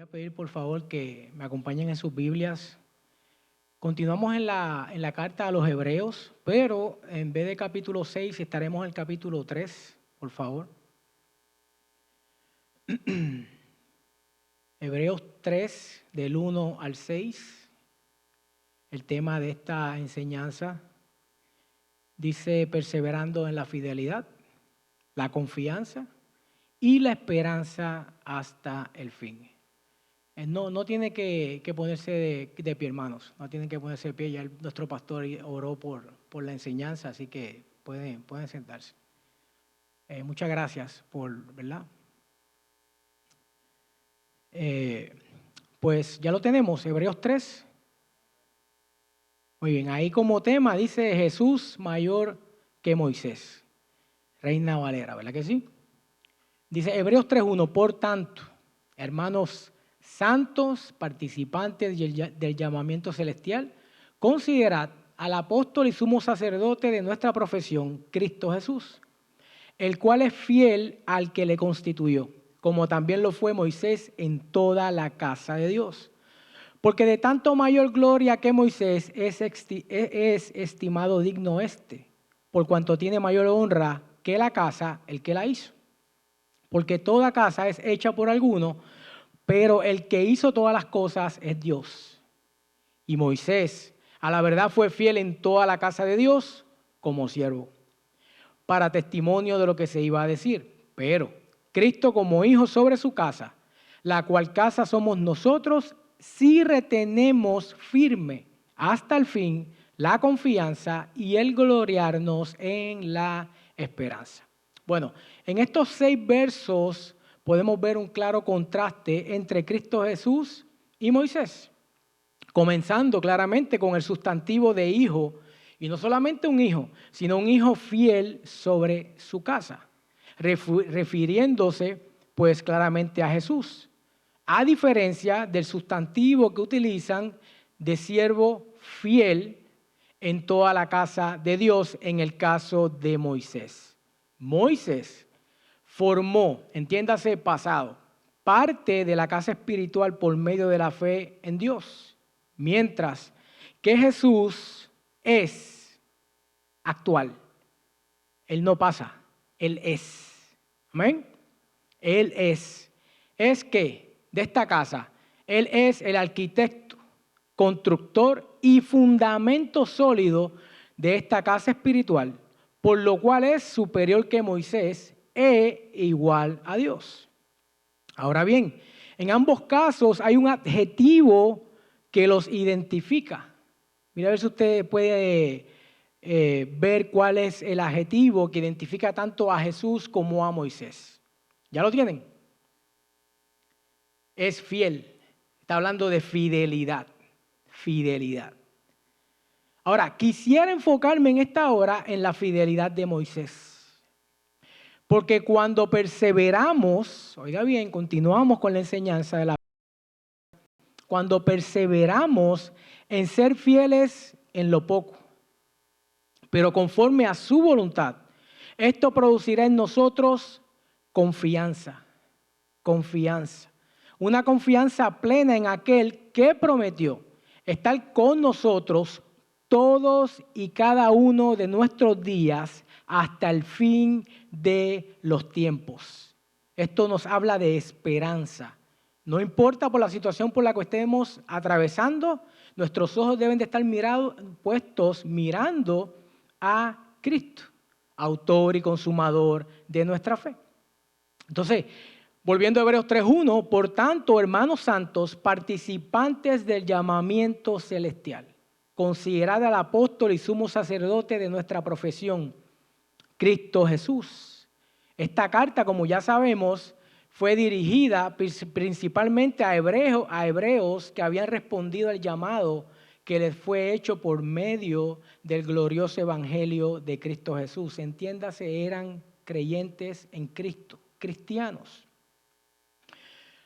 a pedir por favor que me acompañen en sus Biblias. Continuamos en la carta a los Hebreos, pero en vez de capítulo 6 estaremos en el capítulo 3, por favor. Hebreos 3, del 1 al 6, el tema de esta enseñanza dice: perseverando en la fidelidad, la confianza y la esperanza hasta el fin. No tiene que ponerse de pie, hermanos. No tienen que ponerse de pie. Ya nuestro pastor oró por la enseñanza, así que pueden sentarse. Muchas gracias ¿verdad? Pues ya lo tenemos, Hebreos 3. Muy bien, ahí como tema dice Jesús mayor que Moisés. Reina Valera, ¿verdad que sí? Dice Hebreos 3:1, por tanto, hermanos santos, participantes del llamamiento celestial, considerad al apóstol y sumo sacerdote de nuestra profesión, Cristo Jesús, el cual es fiel al que le constituyó, como también lo fue Moisés en toda la casa de Dios. Porque de tanto mayor gloria que Moisés es estimado digno por cuanto tiene mayor honra que la casa, el que la hizo. Porque toda casa es hecha por alguno, pero el que hizo todas las cosas es Dios. Y Moisés, a la verdad, fue fiel en toda la casa de Dios como siervo, para testimonio de lo que se iba a decir. Pero Cristo como hijo sobre su casa, la cual casa somos nosotros, si retenemos firme hasta el fin la confianza y el gloriarnos en la esperanza. Bueno, en estos 6 versos podemos ver un claro contraste entre Cristo Jesús y Moisés, comenzando claramente con el sustantivo de hijo, y no solamente un hijo, sino un hijo fiel sobre su casa, refiriéndose pues claramente a Jesús, a diferencia del sustantivo que utilizan de siervo fiel en toda la casa de Dios en el caso de Moisés. Moisés formó, entiéndase pasado, parte de la casa espiritual por medio de la fe en Dios, mientras que Jesús es actual. Él no pasa, Él es. Amén. Él es. ¿Es qué? De esta casa. Él es el arquitecto, constructor y fundamento sólido de esta casa espiritual, por lo cual es superior que Moisés e igual a Dios. Ahora bien, en ambos casos hay un adjetivo que los identifica. Mira a ver si usted puede ver cuál es el adjetivo que identifica tanto a Jesús como a Moisés. ¿Ya lo tienen? Es fiel. Está hablando de fidelidad. Fidelidad. Ahora, quisiera enfocarme en esta hora en la fidelidad de Moisés. Porque cuando perseveramos, oiga bien, continuamos con la enseñanza de la... Cuando perseveramos en ser fieles en lo poco, pero conforme a su voluntad, esto producirá en nosotros confianza. Confianza. Una confianza plena en aquel que prometió estar con nosotros todos y cada uno de nuestros días hasta el fin de los tiempos. Esto nos habla de esperanza. No importa por la situación por la que estemos atravesando, nuestros ojos deben de estar puestos mirando a Cristo, autor y consumador de nuestra fe. Entonces, volviendo a Hebreos 3:1, por tanto, hermanos santos, participantes del llamamiento celestial, considerad al apóstol y sumo sacerdote de nuestra profesión, Cristo Jesús. Esta carta, como ya sabemos, fue dirigida principalmente a hebreos que habían respondido al llamado que les fue hecho por medio del glorioso evangelio de Cristo Jesús. Entiéndase, eran creyentes en Cristo, cristianos.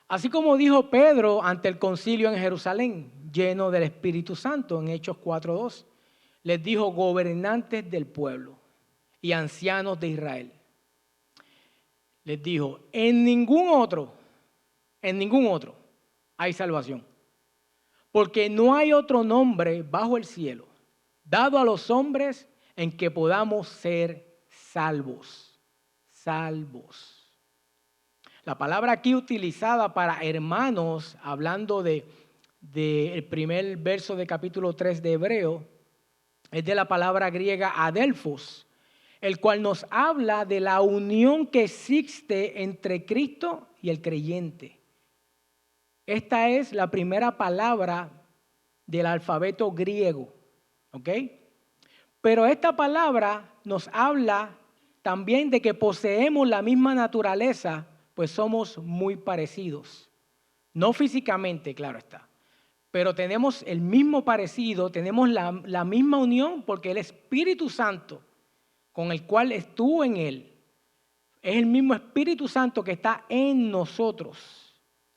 Así como dijo Pedro ante el concilio en Jerusalén, lleno del Espíritu Santo, en Hechos 4:2, les dijo: gobernantes del pueblo y ancianos de Israel. Les dijo: en ningún otro hay salvación. Porque no hay otro nombre bajo el cielo dado a los hombres en que podamos ser salvos. Salvos. La palabra aquí utilizada para hermanos, hablando del primer verso de capítulo 3 de Hebreo, es de la palabra griega adelphos, el cual nos habla de la unión que existe entre Cristo y el creyente. Esta es la primera palabra del alfabeto griego, ¿ok? Pero esta palabra nos habla también de que poseemos la misma naturaleza, pues somos muy parecidos. No físicamente, claro está, pero tenemos el mismo parecido, tenemos la misma unión, porque el Espíritu Santo, con el cual estuvo en él, es el mismo Espíritu Santo que está en nosotros,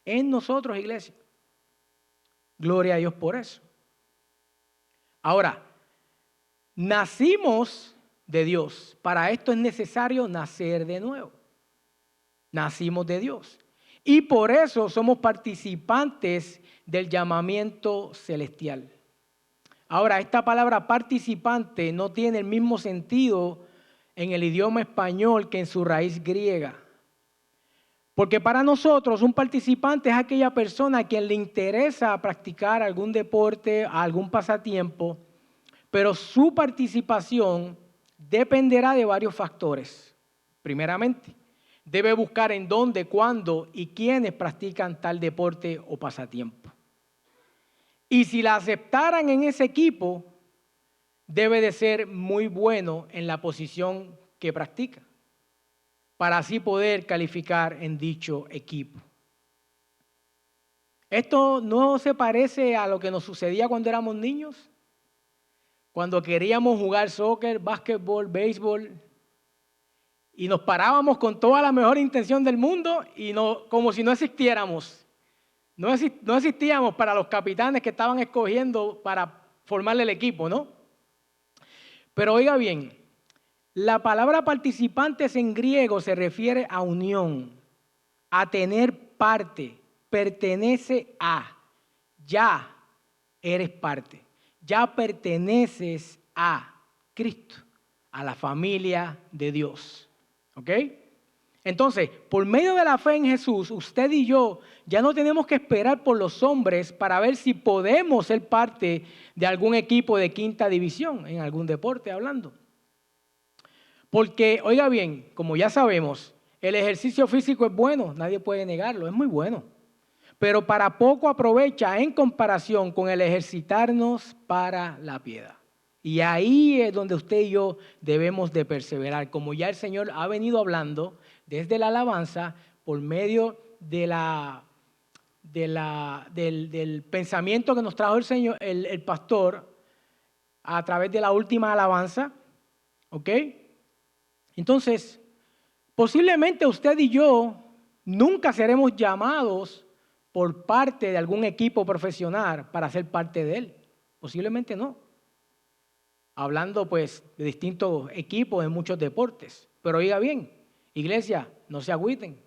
iglesia. Gloria a Dios por eso. Ahora, nacimos de Dios. Para esto es necesario nacer de nuevo. Nacimos de Dios. Y por eso somos participantes del llamamiento celestial. Ahora, esta palabra participante no tiene el mismo sentido en el idioma español que en su raíz griega. Porque para nosotros un participante es aquella persona a quien le interesa practicar algún deporte, algún pasatiempo, pero su participación dependerá de varios factores. Primeramente, debe buscar en dónde, cuándo y quiénes practican tal deporte o pasatiempo. Y si la aceptaran en ese equipo, debe de ser muy bueno en la posición que practica, para así poder calificar en dicho equipo. Esto no se parece a lo que nos sucedía cuando éramos niños, cuando queríamos jugar soccer, básquetbol, béisbol, y nos parábamos con toda la mejor intención del mundo y como si no existiéramos. No existíamos para los capitanes que estaban escogiendo para formarle el equipo, ¿no? Pero oiga bien, la palabra participantes en griego se refiere a unión, a tener parte, pertenece a, ya eres parte, ya perteneces a Cristo, a la familia de Dios, ¿ok? Entonces, por medio de la fe en Jesús, usted y yo ya no tenemos que esperar por los hombres para ver si podemos ser parte de algún equipo de quinta división, en algún deporte hablando. Porque, oiga bien, como ya sabemos, el ejercicio físico es bueno, nadie puede negarlo, es muy bueno. Pero para poco aprovecha en comparación con el ejercitarnos para la piedad. Y ahí es donde usted y yo debemos de perseverar, como ya el Señor ha venido hablando desde la alabanza por medio del pensamiento que nos trajo el Señor, el pastor, a través de la última alabanza, ¿ok? Entonces, posiblemente usted y yo nunca seremos llamados por parte de algún equipo profesional para ser parte de él. Posiblemente no. Hablando pues de distintos equipos en muchos deportes. Pero oiga bien, iglesia, no se agüiten.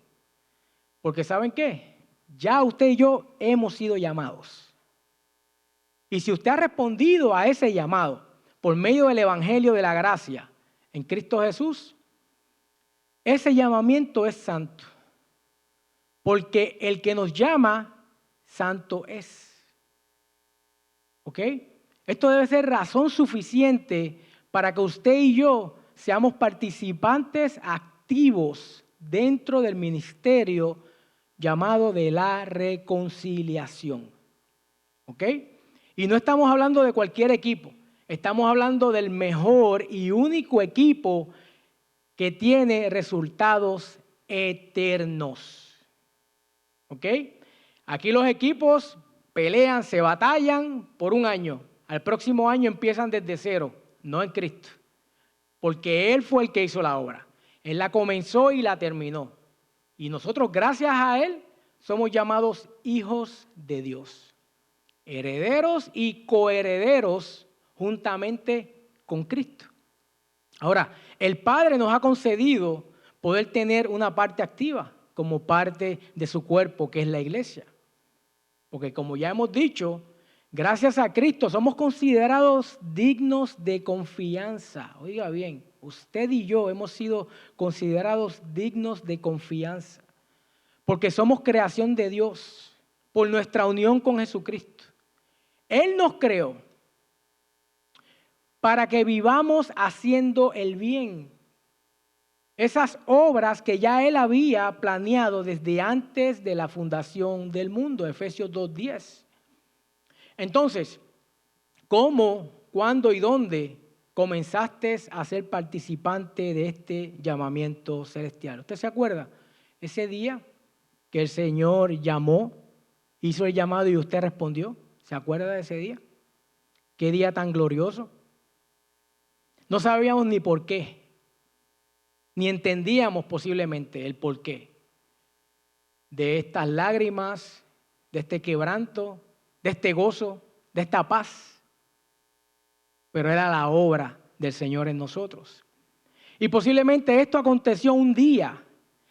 Porque ¿saben qué? Ya usted y yo hemos sido llamados. Y si usted ha respondido a ese llamado por medio del Evangelio de la Gracia en Cristo Jesús, ese llamamiento es santo. Porque el que nos llama, santo es. ¿Ok? Esto debe ser razón suficiente para que usted y yo seamos participantes activos dentro del ministerio llamado de la reconciliación. ¿Ok? Y no estamos hablando de cualquier equipo, estamos hablando del mejor y único equipo que tiene resultados eternos. ¿Ok? Aquí los equipos pelean, se batallan por un año. Al próximo año empiezan desde cero, no en Cristo. Porque Él fue el que hizo la obra. Él la comenzó y la terminó. Y nosotros, gracias a Él, somos llamados hijos de Dios. Herederos y coherederos juntamente con Cristo. Ahora, el Padre nos ha concedido poder tener una parte activa como parte de su cuerpo, que es la iglesia. Porque como ya hemos dicho, gracias a Cristo somos considerados dignos de confianza. Oiga bien, usted y yo hemos sido considerados dignos de confianza. Porque somos creación de Dios por nuestra unión con Jesucristo. Él nos creó para que vivamos haciendo el bien. Esas obras que ya Él había planeado desde antes de la fundación del mundo, Efesios 2:10. Entonces, ¿cómo, cuándo y dónde comenzaste a ser participante de este llamamiento celestial? ¿Usted se acuerda? Ese día que el Señor llamó, hizo el llamado y usted respondió. ¿Se acuerda de ese día? ¿Qué día tan glorioso? No sabíamos ni por qué, ni entendíamos posiblemente el porqué de estas lágrimas, de este quebranto, de este gozo, de esta paz. Pero era la obra del Señor en nosotros. Y posiblemente esto aconteció un día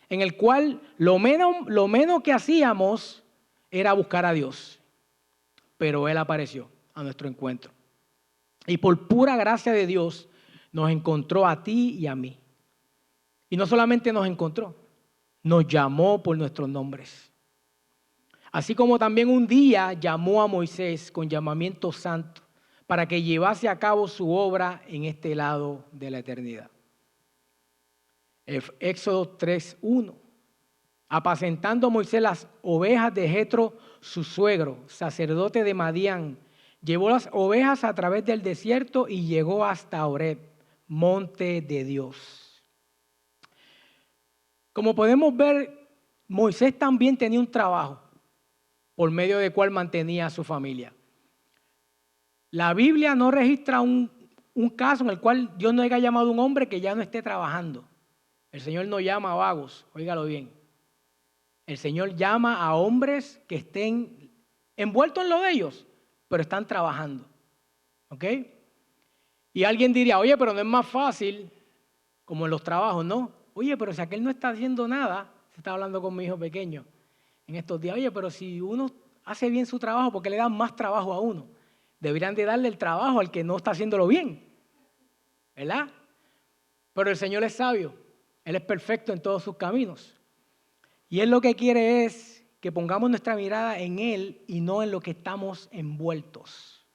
en el cual lo menos que hacíamos era buscar a Dios. Pero Él apareció a nuestro encuentro. Y por pura gracia de Dios nos encontró a ti y a mí. Y no solamente nos encontró, nos llamó por nuestros nombres. Así como también un día llamó a Moisés con llamamiento santo para que llevase a cabo su obra en este lado de la eternidad. Éxodo 3:1. Apacentando Moisés las ovejas de Jetro, su suegro, sacerdote de Madián, llevó las ovejas a través del desierto y llegó hasta Horeb, monte de Dios. Como podemos ver, Moisés también tenía un trabajo por medio del cual mantenía a su familia. La Biblia no registra un caso en el cual Dios no haya llamado a un hombre que ya no esté trabajando. El Señor no llama a vagos, óigalo bien. El Señor llama a hombres que estén envueltos en lo de ellos, pero están trabajando. ¿Ok? Y alguien diría, oye, pero no es más fácil como en los trabajos, ¿no? Oye, pero si aquel no está haciendo nada, se está hablando con mi hijo pequeño en estos días, oye, pero si uno hace bien su trabajo, ¿por qué le dan más trabajo a uno? Deberían de darle el trabajo al que no está haciéndolo bien, ¿verdad? Pero el Señor es sabio, Él es perfecto en todos sus caminos. Y Él lo que quiere es que pongamos nuestra mirada en Él y no en lo que estamos envueltos.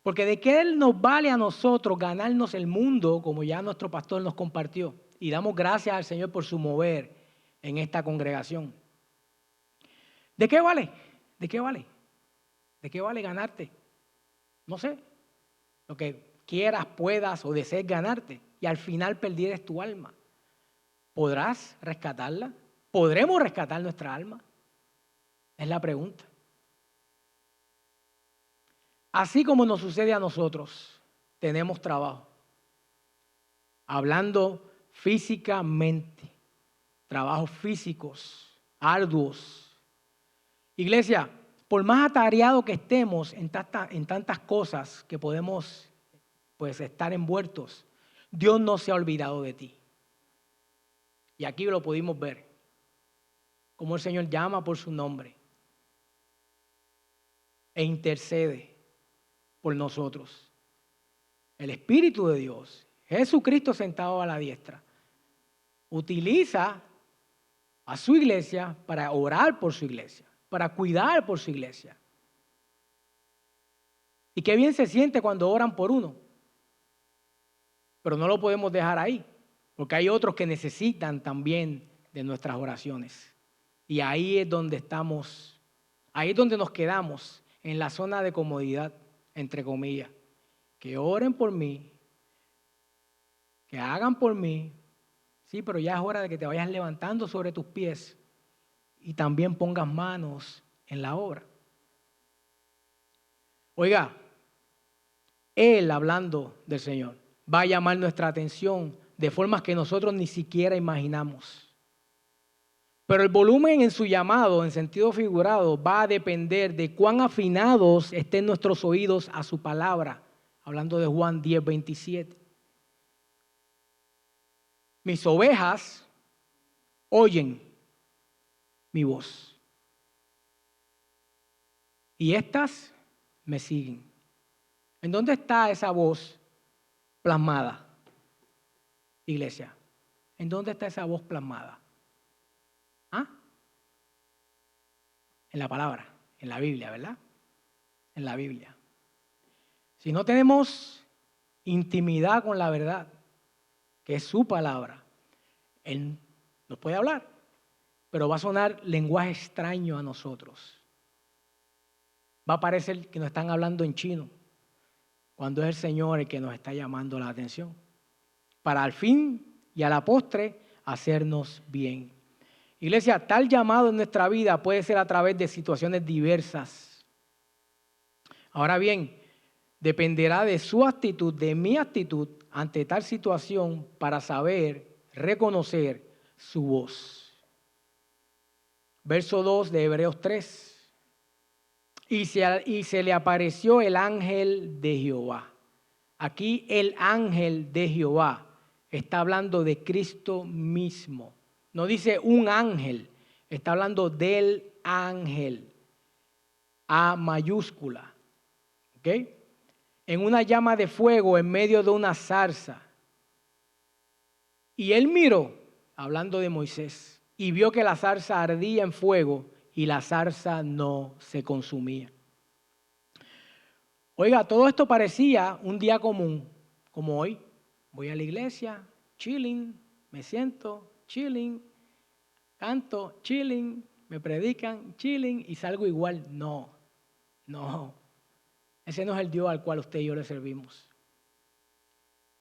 Porque de qué Él nos vale a nosotros ganarnos el mundo, como ya nuestro pastor nos compartió. Y damos gracias al Señor por su mover en esta congregación. ¿De qué vale? ¿De qué vale? ¿De qué vale ganarte? No sé, lo que quieras, puedas o desees ganarte y al final perdieres tu alma. ¿Podrás rescatarla? ¿Podremos rescatar nuestra alma? Es la pregunta. Así como nos sucede a nosotros, tenemos trabajo. Hablando físicamente, trabajos físicos, arduos. Iglesia, por más atareado que estemos en tantas cosas que podemos estar envueltos, Dios no se ha olvidado de ti. Y aquí lo pudimos ver, cómo el Señor llama por su nombre e intercede por nosotros. El Espíritu de Dios, Jesucristo sentado a la diestra, utiliza a su iglesia para orar por su iglesia, para cuidar por su iglesia. Y qué bien se siente cuando oran por uno. Pero no lo podemos dejar ahí, porque hay otros que necesitan también de nuestras oraciones. Y ahí es donde estamos, ahí es donde nos quedamos, en la zona de comodidad, entre comillas. Que oren por mí, que hagan por mí. Sí, pero ya es hora de que te vayas levantando sobre tus pies y también pongas manos en la obra. Oiga, Él, hablando del Señor, va a llamar nuestra atención de formas que nosotros ni siquiera imaginamos. Pero el volumen en su llamado, en sentido figurado, va a depender de cuán afinados estén nuestros oídos a su palabra. Hablando de Juan 10:27. Mis ovejas oyen mi voz. y estas me siguen. ¿En dónde está esa voz plasmada, iglesia? ¿En dónde está esa voz plasmada? ¿Ah? En la palabra, en la Biblia, ¿verdad? En la Biblia. Si no tenemos intimidad con la verdad, que es su palabra, Él nos puede hablar, pero va a sonar lenguaje extraño a nosotros. Va a parecer que nos están hablando en chino, cuando es el Señor el que nos está llamando la atención, para al fin y a la postre hacernos bien. Iglesia, tal llamado en nuestra vida puede ser a través de situaciones diversas. Ahora bien, dependerá de su actitud, de mi actitud ante tal situación para saber, reconocer su voz. Verso 2 de Hebreos 3. Y se le apareció el ángel de Jehová. Aquí el ángel de Jehová está hablando de Cristo mismo. No dice un ángel, está hablando del ángel. A mayúscula. ¿Ok? En una llama de fuego en medio de una zarza. Y él miró, hablando de Moisés, y vio que la zarza ardía en fuego y la zarza no se consumía. Oiga, todo esto parecía un día común, como hoy. Voy a la iglesia, chilling, me siento, chilling, canto, chilling, me predican, chilling y salgo igual. No. Ese no es el Dios al cual usted y yo le servimos.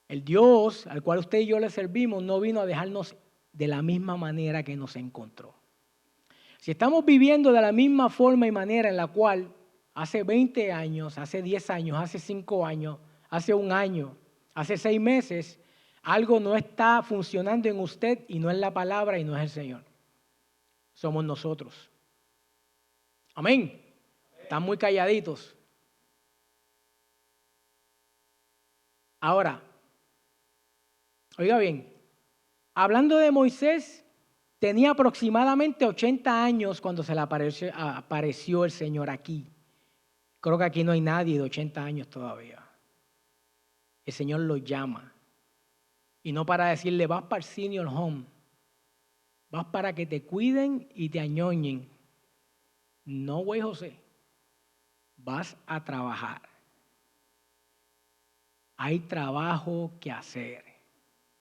El Dios al cual usted y yo le servimos no vino a dejarnos de la misma manera que nos encontró. Si estamos viviendo de la misma forma y manera en la cual hace 20 años, hace 10 años, hace 5 años, hace un año, hace 6 meses, algo no está funcionando en usted y no es la palabra y no es el Señor. Somos nosotros. Amén. Están muy calladitos. Ahora, oiga bien, hablando de Moisés, tenía aproximadamente 80 años cuando se le apareció el Señor aquí. Creo que aquí no hay nadie de 80 años todavía. El Señor lo llama. Y no para decirle, vas para el senior home. Vas para que te cuiden y te añoñen. No, güey, José. Vas a trabajar. Hay trabajo que hacer.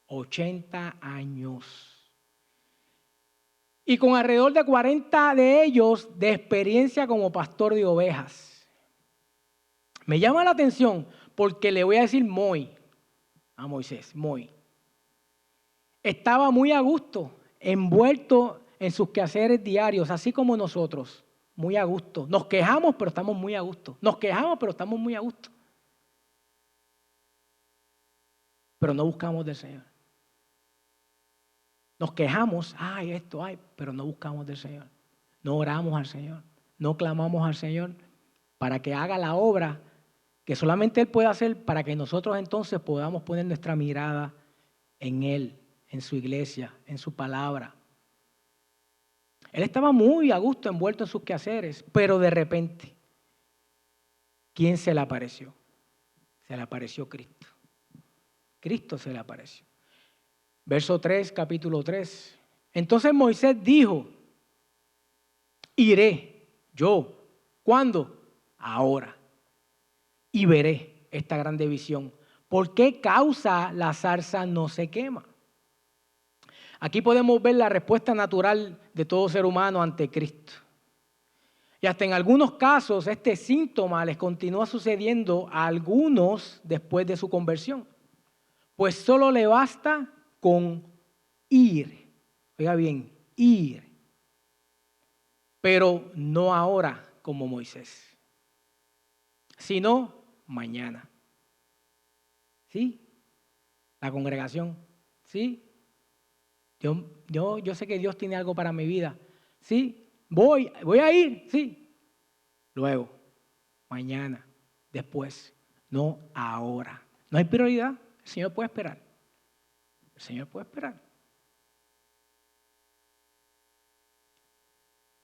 80 años. Y con alrededor de 40 de ellos de experiencia como pastor de ovejas. Me llama la atención porque le voy a decir a Moisés, estaba muy a gusto, envuelto en sus quehaceres diarios, así como nosotros, muy a gusto. Nos quejamos, pero estamos muy a gusto. Nos quejamos, pero estamos muy a gusto. Pero no buscamos del Señor. Nos quejamos, pero no buscamos del Señor. No oramos al Señor. No clamamos al Señor para que haga la obra que solamente Él puede hacer para que nosotros entonces podamos poner nuestra mirada en Él, en su iglesia, en su palabra. Él estaba muy a gusto envuelto en sus quehaceres, pero de repente, ¿quién se le apareció? Se le apareció Cristo. Cristo se le apareció. Verso 3, capítulo 3. Entonces Moisés dijo, iré yo. ¿Cuándo? Ahora. Y veré esta grande visión. ¿Por qué causa la zarza no se quema? Aquí podemos ver la respuesta natural de todo ser humano ante Cristo. Y hasta en algunos casos este síntoma les continúa sucediendo a algunos después de su conversión. Pues solo le basta con ir. Oiga bien, ir. Pero no ahora como Moisés, sino mañana. ¿Sí? La congregación. ¿Sí? Yo sé que Dios tiene algo para mi vida. ¿Sí? Voy a ir. Sí. Luego, mañana, después, no ahora. No hay prioridad. El Señor puede esperar. El Señor puede esperar.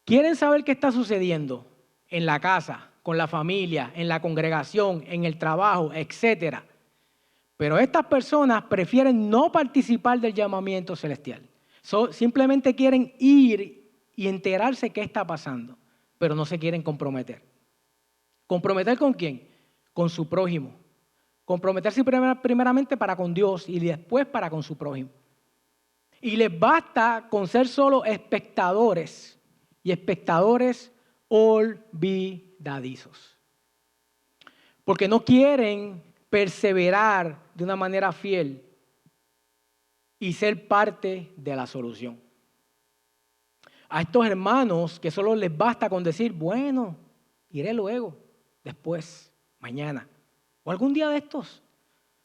¿Quieren saber qué está sucediendo en la casa con la familia, en la congregación, en el trabajo, etc. Pero estas personas prefieren no participar del llamamiento celestial. Simplemente quieren ir y enterarse qué está pasando, pero no se quieren comprometer. ¿Comprometer con quién? Con su prójimo. Comprometerse primeramente para con Dios y después para con su prójimo. Y les basta con ser solo espectadores, y espectadores olvidadizos. Porque no quieren perseverar de una manera fiel y ser parte de la solución. A estos hermanos que solo les basta con decir, bueno, iré luego, después, mañana, o algún día de estos,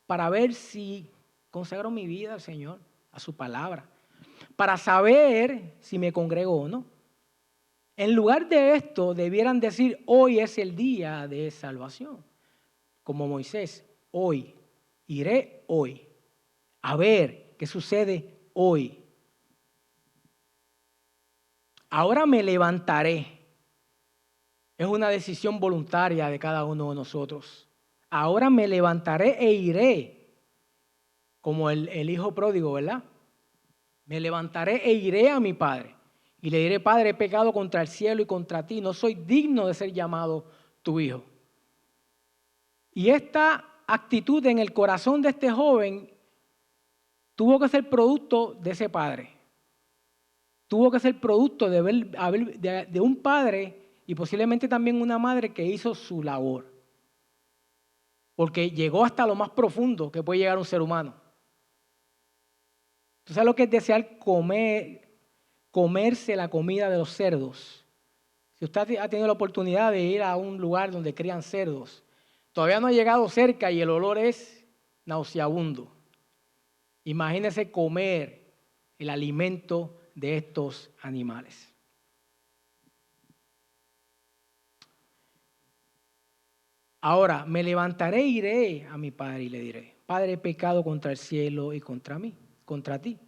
para ver si consagro mi vida al Señor, a su palabra, para saber si me congrego o no. En lugar de esto, debieran decir, hoy es el día de salvación. Como Moisés, hoy, iré hoy, a ver qué sucede hoy. Ahora me levantaré. Es una decisión voluntaria de cada uno de nosotros. Ahora me levantaré e iré, como el hijo pródigo, ¿verdad? Me levantaré e iré a mi padre. Y le diré, Padre, he pecado contra el cielo y contra ti. No soy digno de ser llamado tu hijo. Y esta actitud en el corazón de este joven tuvo que ser producto de ese padre. Tuvo que ser producto de un padre y posiblemente también una madre que hizo su labor. Porque llegó hasta lo más profundo que puede llegar un ser humano. ¿Tú sabes lo que es desear comerse la comida de los cerdos? Si usted ha tenido la oportunidad de ir a un lugar donde crían cerdos, todavía no ha llegado cerca y el olor es nauseabundo. Imagínese comer el alimento de estos animales. Ahora, me levantaré e iré a mi padre y le diré, Padre, he pecado contra el cielo y contra mí, contra ti.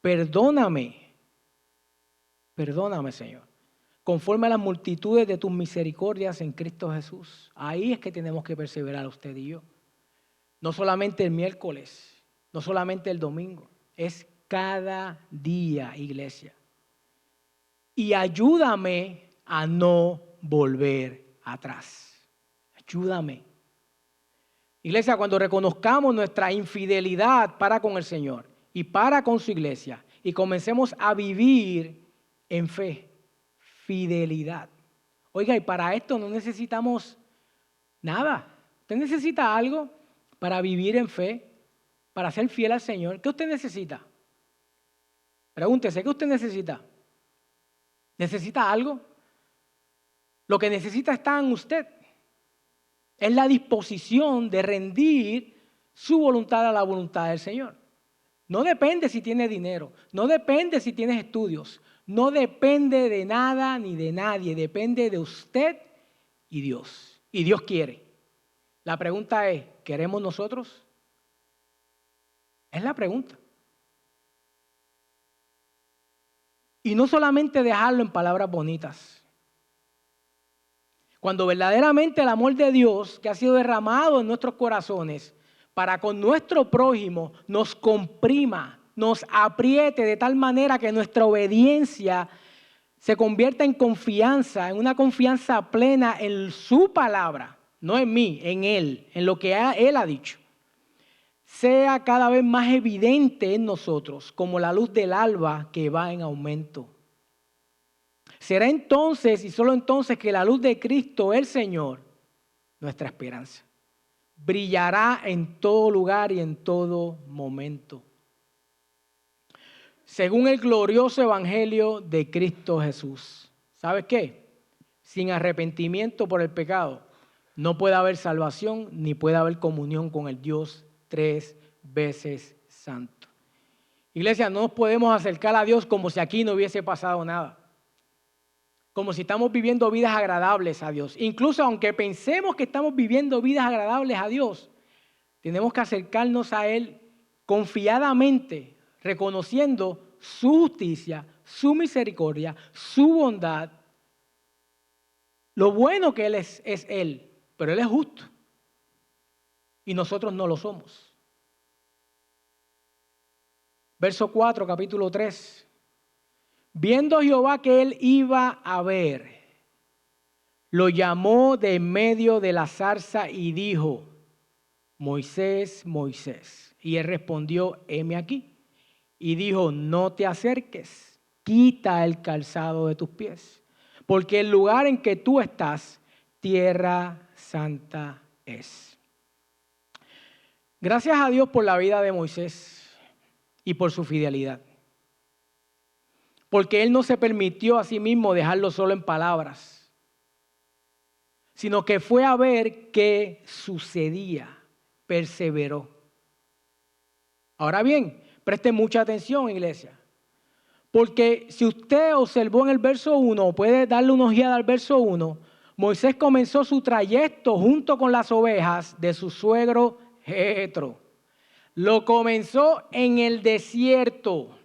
Perdóname, Señor, conforme a las multitudes de tus misericordias en Cristo Jesús. Ahí es que tenemos que perseverar usted y yo. No solamente el miércoles, no solamente el domingo, es cada día, iglesia. Y ayúdame a no volver atrás. Ayúdame. Iglesia, cuando reconozcamos nuestra infidelidad para con el Señor y para con su iglesia y comencemos a vivir en fe, fidelidad. Oiga, y para esto no necesitamos nada. ¿Usted necesita algo para vivir en fe, para ser fiel al Señor? ¿Qué usted necesita? Pregúntese, ¿qué usted necesita? ¿Necesita algo? Lo que necesita está en usted. Es la disposición de rendir su voluntad a la voluntad del Señor. No depende si tiene dinero, no depende si tienes estudios, no depende de nada ni de nadie, depende de usted y Dios. Y Dios quiere. La pregunta es, ¿queremos nosotros? Es la pregunta. Y no solamente dejarlo en palabras bonitas. Cuando verdaderamente el amor de Dios que ha sido derramado en nuestros corazones para con nuestro prójimo nos comprima, nos apriete de tal manera que nuestra obediencia se convierta en confianza, en una confianza plena en su palabra, no en mí, en Él, en lo que Él ha dicho, sea cada vez más evidente en nosotros como la luz del alba que va en aumento. Será entonces y solo entonces que la luz de Cristo, el Señor, nuestra esperanza, brillará en todo lugar y en todo momento. Según el glorioso evangelio de Cristo Jesús. ¿Sabes qué? Sin arrepentimiento por el pecado no puede haber salvación ni puede haber comunión con el Dios 3 veces santo. Iglesia, no nos podemos acercar a Dios como si aquí no hubiese pasado nada. Como si estamos viviendo vidas agradables a Dios. Incluso aunque pensemos que estamos viviendo vidas agradables a Dios, tenemos que acercarnos a Él confiadamente, reconociendo su justicia, su misericordia, su bondad, Lo bueno que Él es Él, pero Él es justo. Y nosotros no lo somos. Verso 4, capítulo 3. Viendo Jehová que él iba a ver, lo llamó de en medio de la zarza y dijo, Moisés, Moisés. Y él respondió, heme aquí. Y dijo, no te acerques, quita el calzado de tus pies, porque el lugar en que tú estás, tierra santa es. Gracias a Dios por la vida de Moisés y por su fidelidad. Porque él no se permitió a sí mismo dejarlo solo en palabras, sino que fue a ver qué sucedía, perseveró. Ahora bien, preste mucha atención, iglesia, porque si usted observó en el verso 1, puede darle una ojeada al verso 1, Moisés comenzó su trayecto junto con las ovejas de su suegro Jetro. Lo comenzó en el desierto.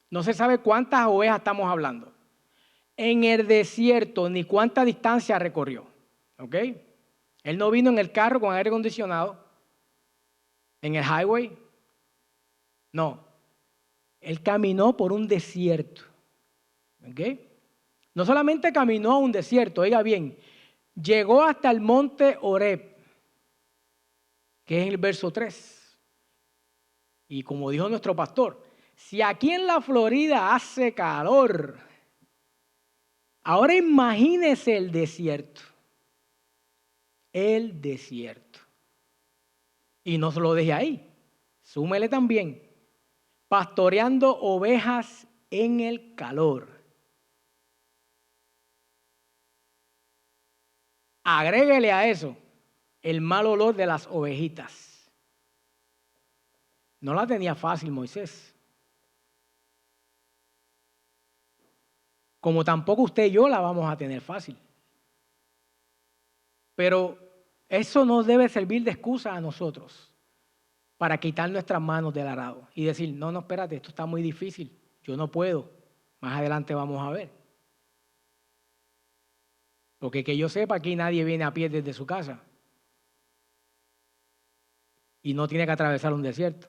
No se sabe cuántas ovejas estamos hablando. En el desierto, ni cuánta distancia recorrió. ¿Ok? Él no vino en el carro con aire acondicionado, en el highway. No. Él caminó por un desierto. ¿Ok? No solamente caminó a un desierto, oiga bien, llegó hasta el monte Horeb, que es el verso 3. Y como dijo nuestro pastor, si aquí en la Florida hace calor, ahora imagínese el desierto. El desierto. Y no se lo deje ahí. Súmele también. Pastoreando ovejas en el calor. Agréguele a eso el mal olor de las ovejitas. No la tenía fácil Moisés. Como tampoco usted y yo la vamos a tener fácil. Pero eso nos debe servir de excusa a nosotros para quitar nuestras manos del arado y decir, no, espérate, esto está muy difícil, yo no puedo, más adelante vamos a ver. Porque que yo sepa, aquí nadie viene a pie desde su casa y no tiene que atravesar un desierto,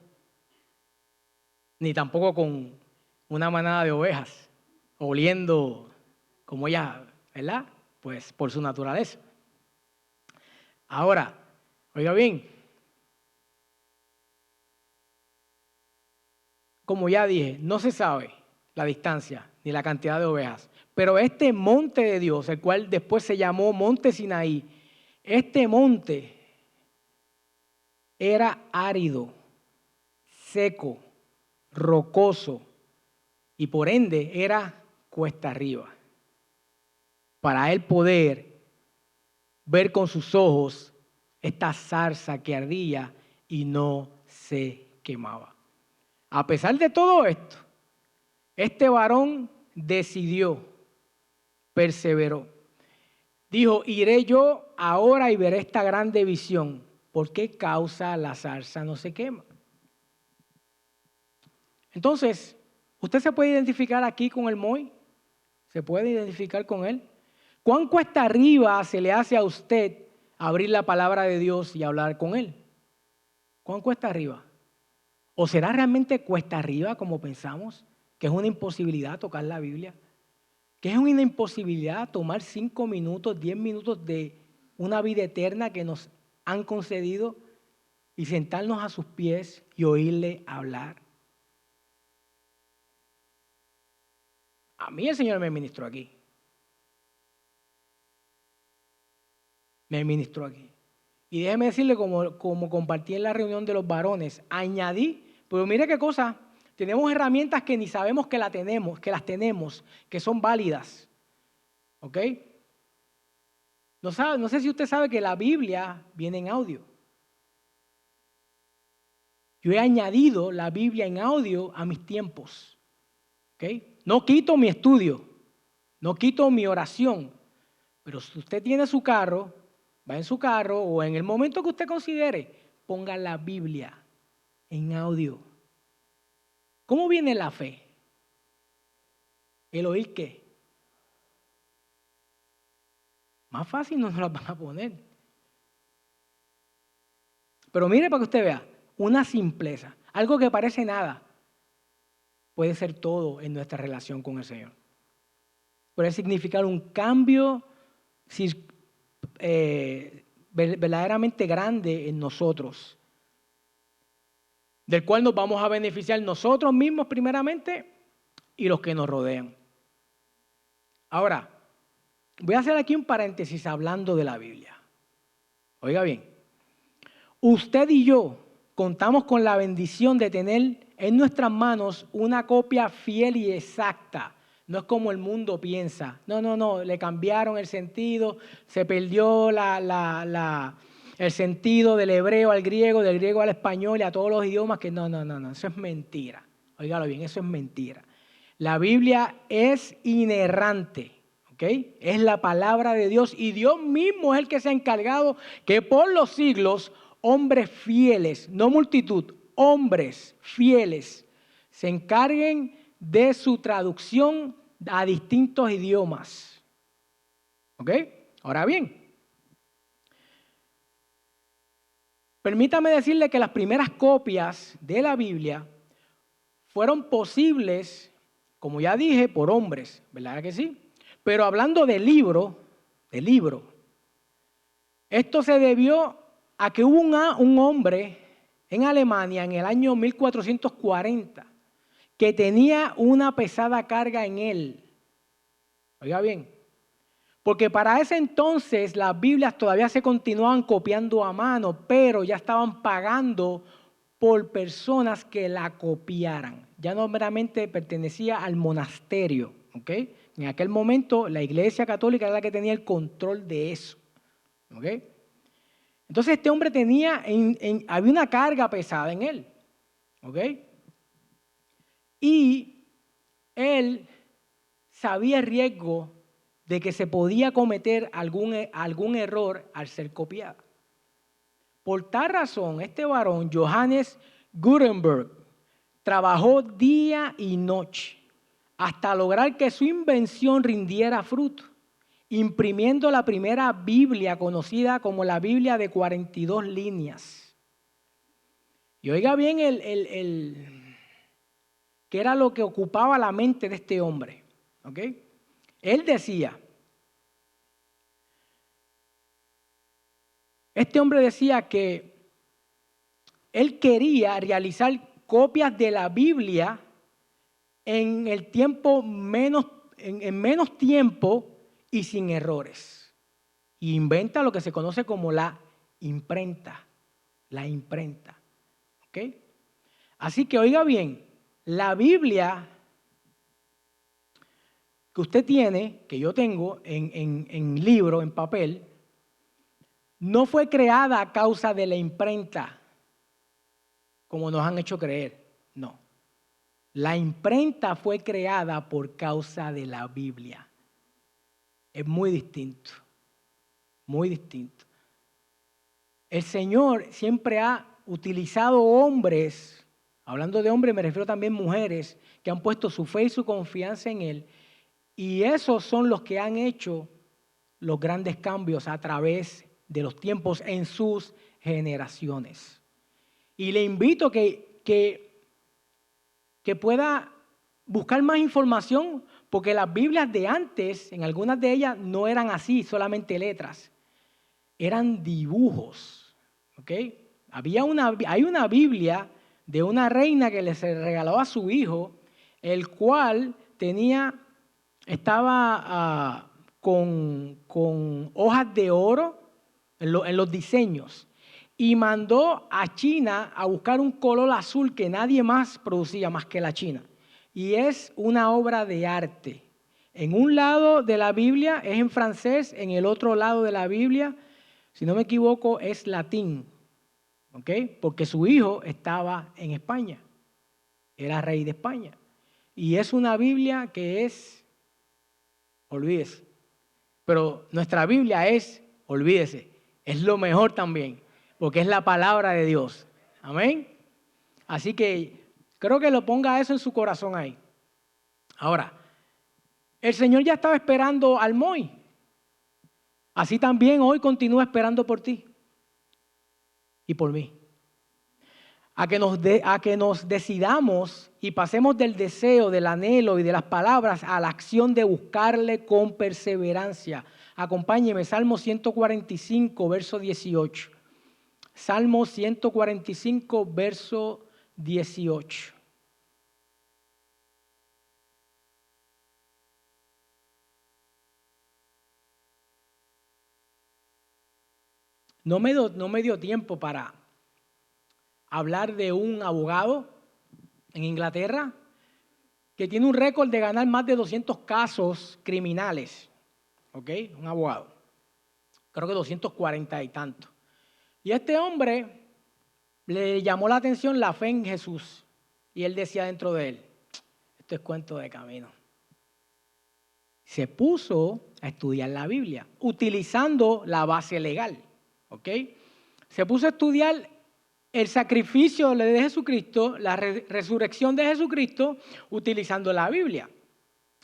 ni tampoco con una manada de ovejas, oliendo como ella, ¿verdad? Pues por su naturaleza. Ahora, oiga bien, como ya dije, no se sabe la distancia ni la cantidad de ovejas, pero este monte de Dios, el cual después se llamó Monte Sinaí, este monte era árido, seco, rocoso y por ende era cuesta arriba. Para él poder ver con sus ojos esta zarza que ardía y no se quemaba. A pesar de todo esto, este varón decidió, perseveró. Dijo, iré yo ahora y veré esta grande visión. ¿Por qué causa la zarza no se quema? Entonces, ¿usted se puede identificar aquí con el Moy? ¿Se puede identificar con él? ¿Cuán cuesta arriba se le hace a usted abrir la palabra de Dios y hablar con él? ¿Cuán cuesta arriba? ¿O será realmente cuesta arriba como pensamos? Que es una imposibilidad tocar la Biblia. Que es una imposibilidad tomar 5 minutos, 10 minutos de una vida eterna que nos han concedido y sentarnos a sus pies y oírle hablar. A mí el Señor me ministró aquí. Me ministró aquí. Y déjeme decirle, como compartí en la reunión de los varones, añadí, pero mire qué cosa, tenemos herramientas que ni sabemos que las tenemos, que son válidas. ¿Ok? No sé si usted sabe que la Biblia viene en audio. Yo he añadido la Biblia en audio a mis tiempos. ¿Ok? No quito mi estudio, no quito mi oración, pero si usted tiene su carro, va en su carro o en el momento que usted considere, ponga la Biblia en audio. ¿Cómo viene la fe? ¿El oír qué? más fácil no nos las van a poner. Pero mire para que usted vea, una simpleza, algo que parece nada, puede ser todo en nuestra relación con el Señor. Puede significar un cambio verdaderamente grande en nosotros, del cual nos vamos a beneficiar nosotros mismos primeramente y los que nos rodean. Ahora, voy a hacer aquí un paréntesis hablando de la Biblia. Oiga bien, usted y yo contamos con la bendición de tener en nuestras manos una copia fiel y exacta. No es como el mundo piensa. No, le cambiaron el sentido, se perdió el sentido del hebreo al griego, del griego al español y a todos los idiomas. Que no, eso es mentira. Óigalo bien, eso es mentira. La Biblia es inerrante, ¿ok? Es la palabra de Dios y Dios mismo es el que se ha encargado que por los siglos hombres fieles, no multitud, hombres fieles, se encarguen de su traducción a distintos idiomas. ¿Ok? Ahora bien, permítame decirle que las primeras copias de la Biblia fueron posibles, como ya dije, por hombres, ¿verdad que sí? Pero hablando de libro, esto se debió a que hubo un hombre en Alemania en el año 1440 que tenía una pesada carga en él. Oiga bien, porque para ese entonces las Biblias todavía se continuaban copiando a mano, pero ya estaban pagando por personas que la copiaran. Ya no meramente pertenecía al monasterio, ¿ok? En aquel momento la Iglesia Católica era la que tenía el control de eso, ¿ok? Entonces este hombre había una carga pesada en él, ¿ok? Y él sabía el riesgo de que se podía cometer algún error al ser copiado. Por tal razón, este varón, Johannes Gutenberg, trabajó día y noche hasta lograr que su invención rindiera fruto, imprimiendo la primera Biblia conocida como la Biblia de 42 líneas. Y oiga bien qué era lo que ocupaba la mente de este hombre. ¿Ok? Él decía, este hombre decía que él quería realizar copias de la Biblia en el tiempo en menos tiempo y sin errores. Y inventa lo que se conoce como la imprenta. La imprenta. ¿Ok? Así que oiga bien, la Biblia que usted tiene, que yo tengo en libro, en papel, no fue creada a causa de la imprenta, como nos han hecho creer. No. La imprenta fue creada por causa de la Biblia. Es muy distinto. Muy distinto. El Señor siempre ha utilizado hombres, hablando de hombres me refiero también a mujeres, que han puesto su fe y su confianza en Él. Y esos son los que han hecho los grandes cambios a través de los tiempos en sus generaciones. Y le invito que pueda buscar más información, porque las Biblias de antes, en algunas de ellas, no eran así, solamente letras. Eran dibujos. ¿Ok? Hay una Biblia de una reina que le regaló a su hijo, el cual estaba con hojas de oro en los diseños, y mandó a China a buscar un color azul que nadie más producía más que la China. Y es una obra de arte. En un lado de la Biblia es en francés, en el otro lado de la Biblia, si no me equivoco, es latín. ¿Ok? Porque su hijo estaba en España, era rey de España. Y es una Biblia que olvídese. Pero nuestra Biblia olvídese, es lo mejor también, porque es la palabra de Dios. Amén. Así que creo que lo ponga eso en su corazón ahí. Ahora, el Señor ya estaba esperando al Moy. así también hoy continúa esperando por ti y por mí. A que nos decidamos y pasemos del deseo, del anhelo y de las palabras a la acción de buscarle con perseverancia. Acompáñeme, Salmo 145, verso 18. Salmo 145, verso 18. No me dio tiempo para hablar de un abogado en Inglaterra que tiene un récord de ganar más de 200 casos criminales. ¿Ok? Un abogado. Creo que 240 y tanto. Y a este hombre le llamó la atención la fe en Jesús. Y él decía dentro de él, esto es cuento de camino. Se puso a estudiar la Biblia, utilizando la base legal. ¿Ok? Se puso a estudiar el sacrificio de Jesucristo, la resurrección de Jesucristo, utilizando la Biblia.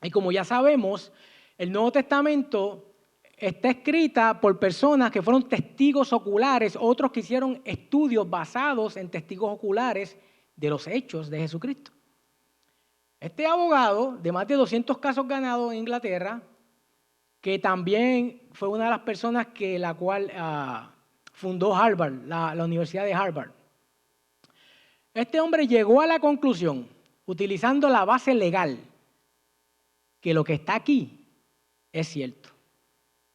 Y como ya sabemos, el Nuevo Testamento está escrita por personas que fueron testigos oculares, otros que hicieron estudios basados en testigos oculares de los hechos de Jesucristo. Este abogado, de más de 200 casos ganados en Inglaterra, que también fue una de las personas que la cual fundó Harvard, la Universidad de Harvard. Este hombre llegó a la conclusión, utilizando la base legal, que lo que está aquí es cierto.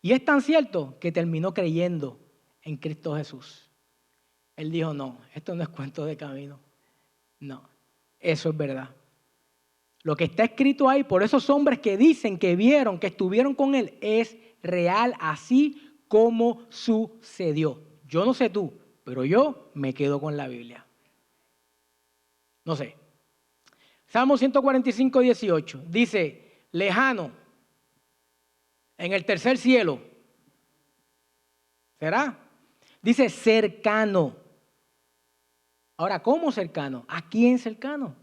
Y es tan cierto que terminó creyendo en Cristo Jesús. Él dijo, no, esto no es cuento de camino. No, eso es verdad. Lo que está escrito ahí por esos hombres que dicen que vieron, que estuvieron con él, es real así como sucedió. Yo no sé tú, pero yo me quedo con la Biblia. No sé. Salmo 145, 18. Dice, lejano, en el tercer cielo. ¿Será? Dice, cercano. Ahora, ¿cómo cercano? ¿A quién cercano?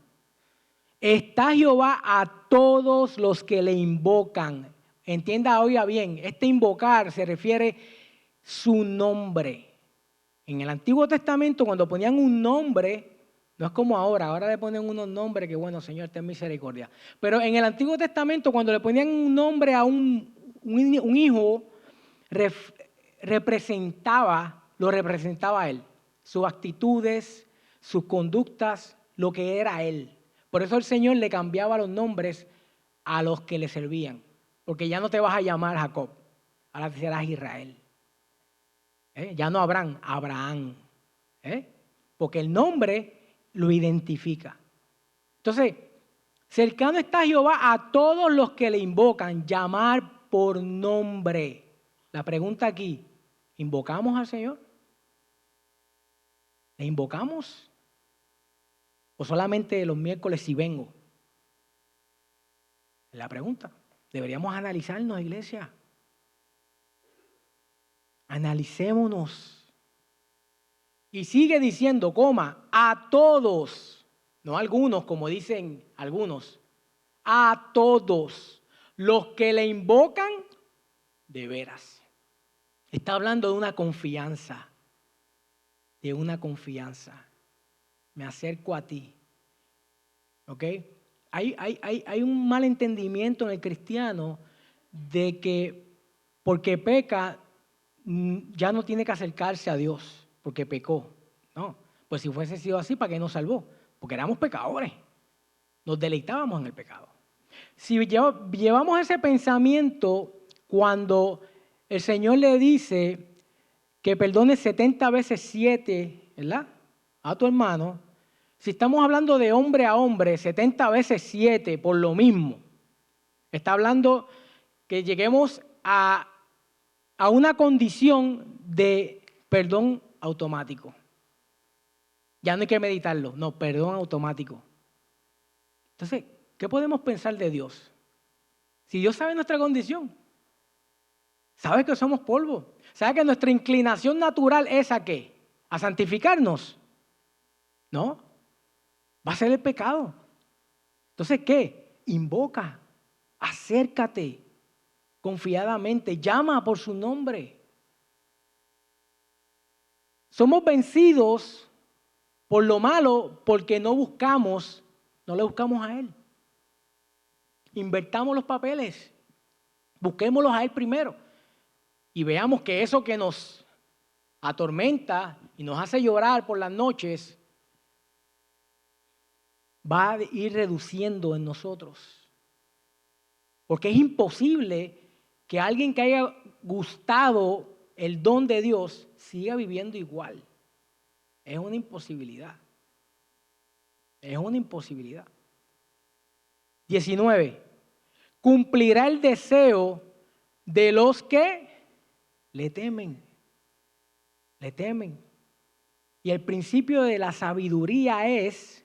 Está Jehová a todos los que le invocan. Entienda, oiga bien, este invocar se refiere su nombre. En el Antiguo Testamento, cuando ponían un nombre, no es como ahora le ponen unos nombres que, bueno, Señor, ten misericordia. Pero en el Antiguo Testamento, cuando le ponían un nombre a un hijo, lo representaba a él. Sus actitudes, sus conductas, lo que era él. Por eso el Señor le cambiaba los nombres a los que le servían. Porque ya no te vas a llamar Jacob, ahora te serás Israel. Ya no Abraham. Porque el nombre lo identifica. Entonces, cercano está Jehová a todos los que le invocan, llamar por nombre. La pregunta aquí, ¿invocamos al Señor? ¿Le invocamos? ¿O solamente los miércoles si vengo? Es la pregunta. Deberíamos analizarnos, iglesia. Analicémonos. Y sigue diciendo, a todos, no a algunos, como dicen algunos, a todos los que le invocan de veras. Está hablando de una confianza, Me acerco a ti. ¿Ok? Hay un mal entendimiento en el cristiano de que porque peca ya no tiene que acercarse a Dios porque pecó. No, pues si fuese sido así, ¿para qué nos salvó? Porque éramos pecadores, nos deleitábamos en el pecado. Si llevamos ese pensamiento cuando el Señor le dice que perdone 70 veces 7, ¿verdad? A tu hermano. Si estamos hablando de hombre a hombre, 70 veces 7 por lo mismo. Está hablando que lleguemos a una condición de perdón automático. Ya no hay que meditarlo, no, perdón automático. Entonces, ¿qué podemos pensar de Dios? Si Dios sabe nuestra condición, sabe que somos polvo, sabe que nuestra inclinación natural es ¿a qué? ¿A santificarnos? ¿No? Va a ser el pecado. Entonces, ¿qué? Invoca, acércate. confiadamente, llama por su nombre. Somos vencidos por lo malo porque no le buscamos a Él. Invertamos los papeles, busquémoslos a Él primero y veamos que eso que nos atormenta y nos hace llorar por las noches va a ir reduciendo en nosotros. Porque es imposible que alguien que haya gustado el don de Dios siga viviendo igual. Es una imposibilidad. Es una imposibilidad. 19. Cumplirá el deseo de los que le temen. Le temen. Y el principio de la sabiduría es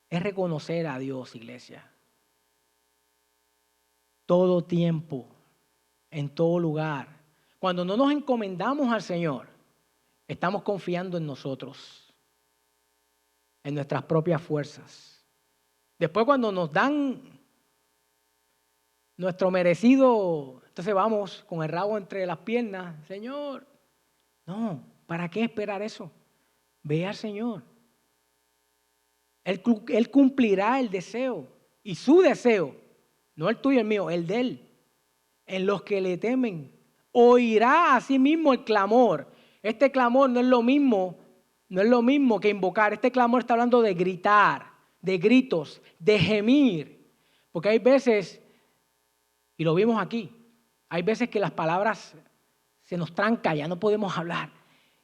reconocer a Dios, iglesia. Todo tiempo, en todo lugar. Cuando no nos encomendamos al Señor, estamos confiando en nosotros, en nuestras propias fuerzas. Después cuando nos dan nuestro merecido, entonces vamos con el rabo entre las piernas, Señor. No, ¿para qué esperar eso? Ve al Señor. Él cumplirá el deseo y su deseo, no el tuyo, el mío, el de Él, en los que le temen. Oirá a sí mismo el clamor. Este clamor no es lo mismo que invocar. Este clamor está hablando de gritar, de gritos, de gemir. Porque hay veces, y lo vimos aquí, hay veces que las palabras se nos trancan, ya no podemos hablar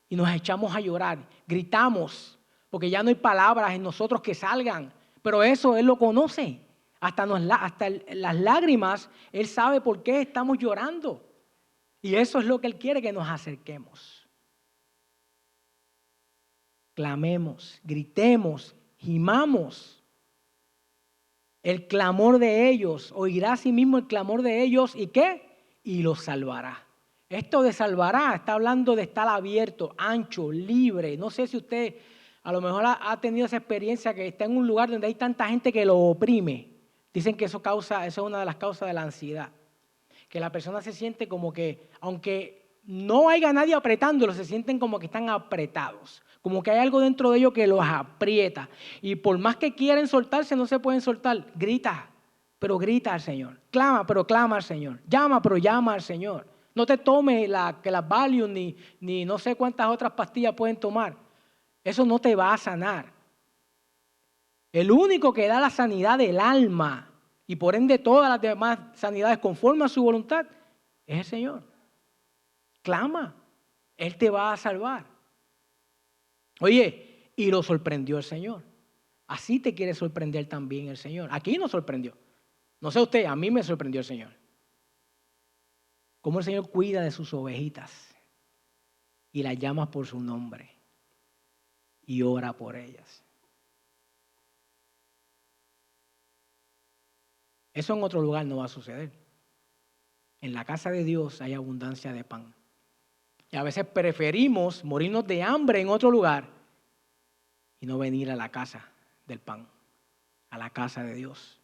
y nos echamos a llorar, gritamos, porque ya no hay palabras en nosotros que salgan, pero eso Él lo conoce, hasta las lágrimas, Él sabe por qué estamos llorando y eso es lo que Él quiere, que nos acerquemos. Clamemos, gritemos, gimamos. El clamor de ellos, oirá a sí mismo el clamor de ellos y ¿qué? Y los salvará. Esto de salvará está hablando de estar abierto, ancho, libre. No sé si usted a lo mejor ha tenido esa experiencia que está en un lugar donde hay tanta gente que lo oprime. Dicen que eso es una de las causas de la ansiedad. Que la persona se siente como que, aunque no haya nadie apretándolo, se sienten como que están apretados. Como que hay algo dentro de ellos que los aprieta. Y por más que quieren soltarse, no se pueden soltar. Grita, pero grita al Señor. Clama, pero clama al Señor. Llama, pero llama al Señor. No te tome que las Valium ni no sé cuántas otras pastillas pueden tomar. Eso no te va a sanar. El único que da la sanidad del alma y por ende todas las demás sanidades conforme a su voluntad es el Señor. Clama, Él te va a salvar. Oye, y lo sorprendió el Señor. Así te quiere sorprender también el Señor. Aquí nos sorprendió. No sé usted, a mí me sorprendió el Señor. Cómo el Señor cuida de sus ovejitas y las llama por su nombre y ora por ellas. Eso en otro lugar no va a suceder. En la casa de Dios hay abundancia de pan. Y a veces preferimos morirnos de hambre en otro lugar y no venir a la casa del pan, a la casa de Dios.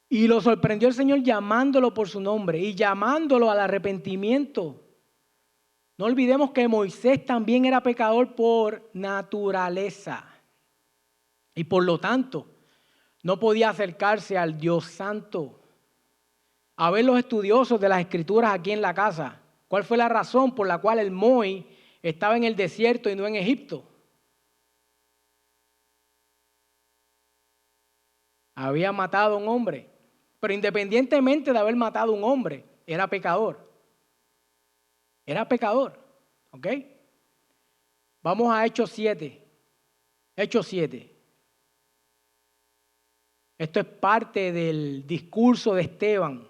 Y lo sorprendió el Señor llamándolo por su nombre y llamándolo al arrepentimiento. No olvidemos que Moisés también era pecador por naturaleza y por lo tanto no podía acercarse al Dios Santo. A ver los estudiosos de las Escrituras aquí en la casa, ¿cuál fue la razón por la cual el Moi estaba en el desierto y no en Egipto? Había matado a un hombre, pero independientemente de haber matado a un hombre, era pecador. Era pecador, ¿ok? Vamos a Hechos 7. Hechos 7. Esto es parte del discurso de Esteban.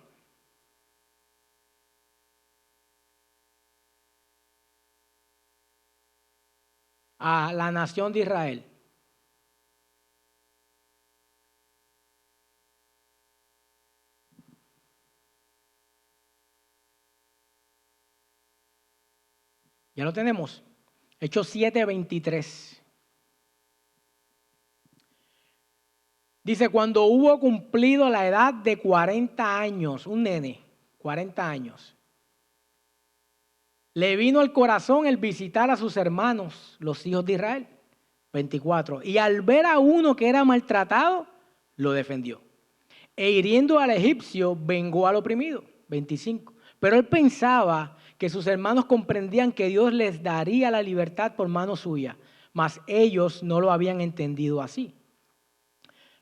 A la nación de Israel. Ya lo tenemos. Hechos 7:23. Dice, cuando hubo cumplido la edad de 40 años, un nene, 40 años, le vino al corazón el visitar a sus hermanos, los hijos de Israel. 24. Y al ver a uno que era maltratado, lo defendió. E hiriendo al egipcio, vengó al oprimido. 25. Pero él pensaba que sus hermanos comprendían que Dios les daría la libertad por mano suya, mas ellos no lo habían entendido así.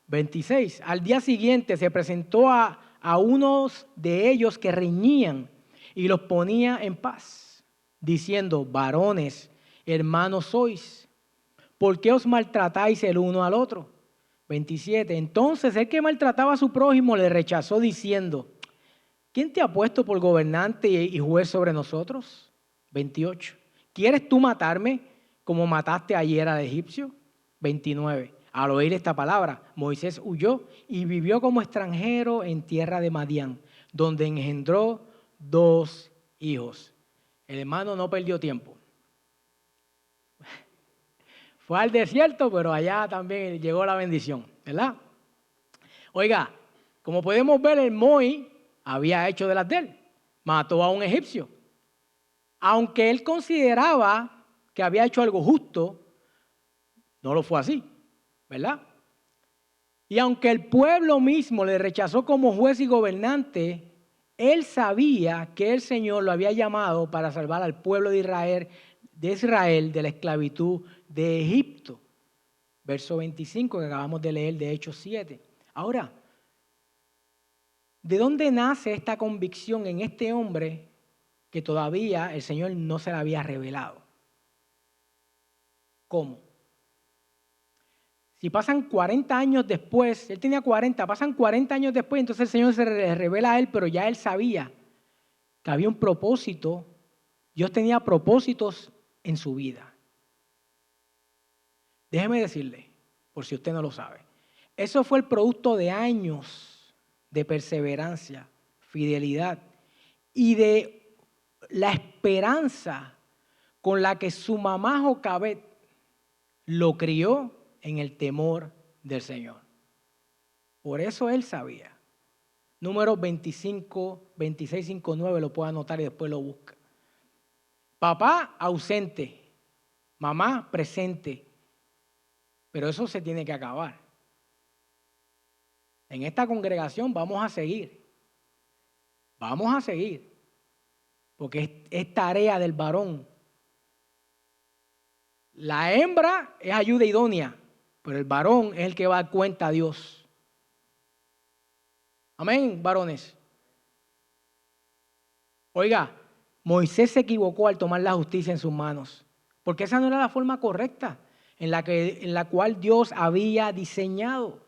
26. Al día siguiente se presentó a unos de ellos que reñían y los ponía en paz, diciendo, varones, hermanos sois, ¿por qué os maltratáis el uno al otro? 27. Entonces el que maltrataba a su prójimo le rechazó diciendo, ¿quién te ha puesto por gobernante y juez sobre nosotros? 28. ¿Quieres tú matarme como mataste ayer al egipcio? 29. Al oír esta palabra, Moisés huyó y vivió como extranjero en tierra de Madián, donde engendró 2 hijos. El hermano no perdió tiempo. Fue al desierto, pero allá también llegó la bendición, ¿verdad? Oiga, como podemos ver, el Moi había hecho de las de él. Mató a un egipcio. Aunque él consideraba que había hecho algo justo, no lo fue así, ¿verdad? Y aunque el pueblo mismo le rechazó como juez y gobernante, él sabía que el Señor lo había llamado para salvar al pueblo de Israel de la esclavitud de Egipto. Verso 25 que acabamos de leer de Hechos 7. Ahora, ¿de dónde nace esta convicción en este hombre que todavía el Señor no se la había revelado? ¿Cómo? Si pasan 40 años después, él tenía 40, pasan 40 años después, entonces el Señor se le revela a él, pero ya él sabía que había un propósito, Dios tenía propósitos en su vida. Déjeme decirle, por si usted no lo sabe, eso fue el producto de años de perseverancia, fidelidad y de la esperanza con la que su mamá Jocabet lo crió en el temor del Señor. Por eso él sabía. Número 2659 lo puede anotar y después lo busca. Papá ausente, mamá presente. Pero eso se tiene que acabar. En esta congregación vamos a seguir. Vamos a seguir. Porque es tarea del varón. La hembra es ayuda idónea, pero el varón es el que va a dar cuenta a Dios. Amén, varones. Oiga, Moisés se equivocó al tomar la justicia en sus manos, porque esa no era la forma correcta en la cual Dios había diseñado.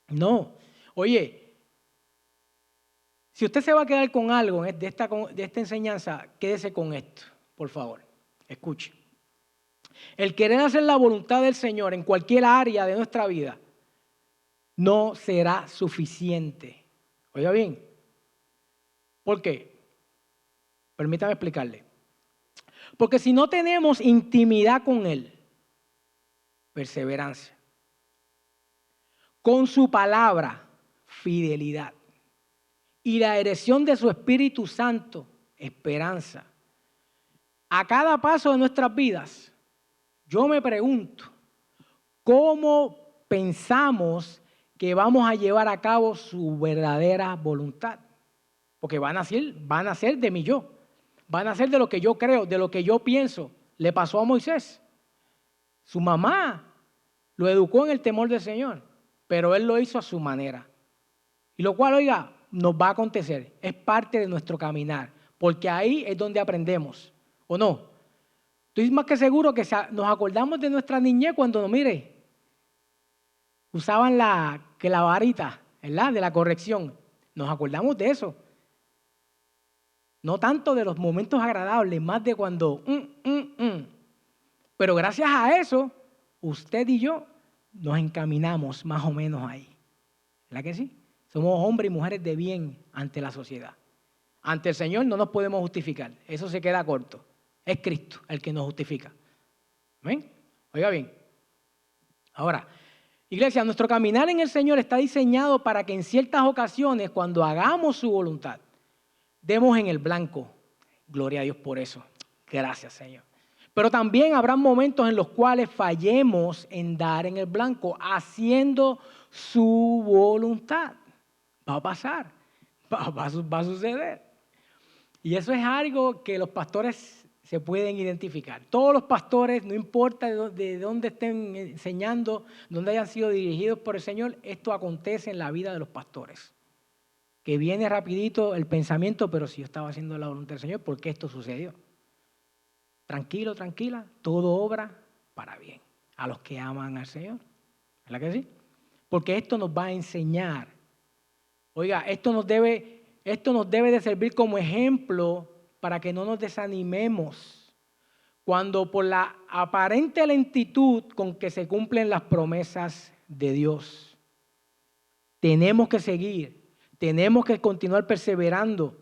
No. Oye, si usted se va a quedar con algo de esta enseñanza, quédese con esto, por favor. Escuche. El querer hacer la voluntad del Señor en cualquier área de nuestra vida no será suficiente. Oiga bien. ¿Por qué? Permítame explicarle. Porque si no tenemos intimidad con Él, perseverancia, con su palabra, fidelidad, y la erección de su Espíritu Santo, esperanza, a cada paso de nuestras vidas, yo me pregunto, ¿cómo pensamos que vamos a llevar a cabo su verdadera voluntad? Porque van a ser de mi yo, van a ser de lo que yo creo, de lo que yo pienso. Le pasó a Moisés. Su mamá lo educó en el temor del Señor, pero él lo hizo a su manera. Y lo cual, oiga, nos va a acontecer. Es parte de nuestro caminar, porque ahí es donde aprendemos, ¿o no? Estoy más que seguro que nos acordamos de nuestra niñez cuando, mire, usaban la varita, ¿verdad? De la corrección. Nos acordamos de eso. No tanto de los momentos agradables, más de cuando... Pero gracias a eso, usted y yo nos encaminamos más o menos ahí. ¿Verdad que sí? Somos hombres y mujeres de bien ante la sociedad. Ante el Señor no nos podemos justificar. Eso se queda corto. Es Cristo el que nos justifica. ¿Amén? Oiga bien. Ahora, Iglesia, nuestro caminar en el Señor está diseñado para que en ciertas ocasiones, cuando hagamos su voluntad, demos en el blanco. Gloria a Dios por eso. Gracias, Señor. Pero también habrá momentos en los cuales fallemos en dar en el blanco, haciendo su voluntad. Va a pasar, va a suceder. Y eso es algo que los pastores se pueden identificar. Todos los pastores, no importa de dónde estén enseñando, dónde hayan sido dirigidos por el Señor, esto acontece en la vida de los pastores. Que viene rapidito el pensamiento, pero si yo estaba haciendo la voluntad del Señor, ¿por qué esto sucedió? Tranquilo, tranquila, todo obra para bien a los que aman al Señor. ¿Verdad que sí? Porque esto nos va a enseñar. Oiga, esto nos debe de servir como ejemplo para que no nos desanimemos cuando por la aparente lentitud con que se cumplen las promesas de Dios. Tenemos que seguir, tenemos que continuar perseverando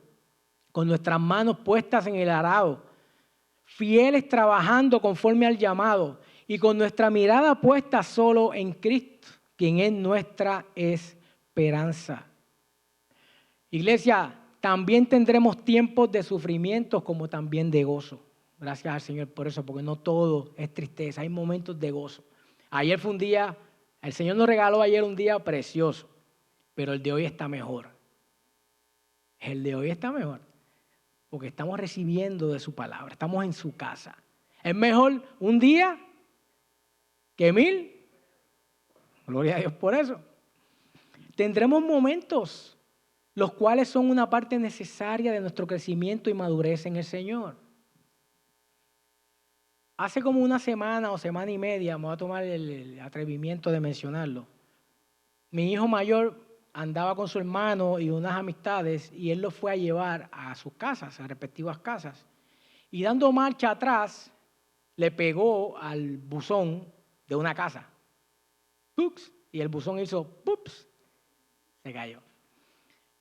con nuestras manos puestas en el arado, fieles trabajando conforme al llamado y con nuestra mirada puesta solo en Cristo, quien es nuestra esperanza. Iglesia, también tendremos tiempos de sufrimientos como también de gozo. Gracias al Señor por eso, porque no todo es tristeza, hay momentos de gozo. Ayer fue un día, el Señor nos regaló ayer un día precioso, pero el de hoy está mejor. El de hoy está mejor, porque estamos recibiendo de su palabra, estamos en su casa. Es mejor un día que 1000. Gloria a Dios por eso. Tendremos momentos los cuales son una parte necesaria de nuestro crecimiento y madurez en el Señor. Hace como una semana o semana y media, me voy a tomar el atrevimiento de mencionarlo. Mi hijo mayor andaba con su hermano y unas amistades y él los fue a llevar a sus casas, a respectivas casas. Y dando marcha atrás, le pegó al buzón de una casa. ¡Pups! Y el buzón hizo ¡pups! Se cayó.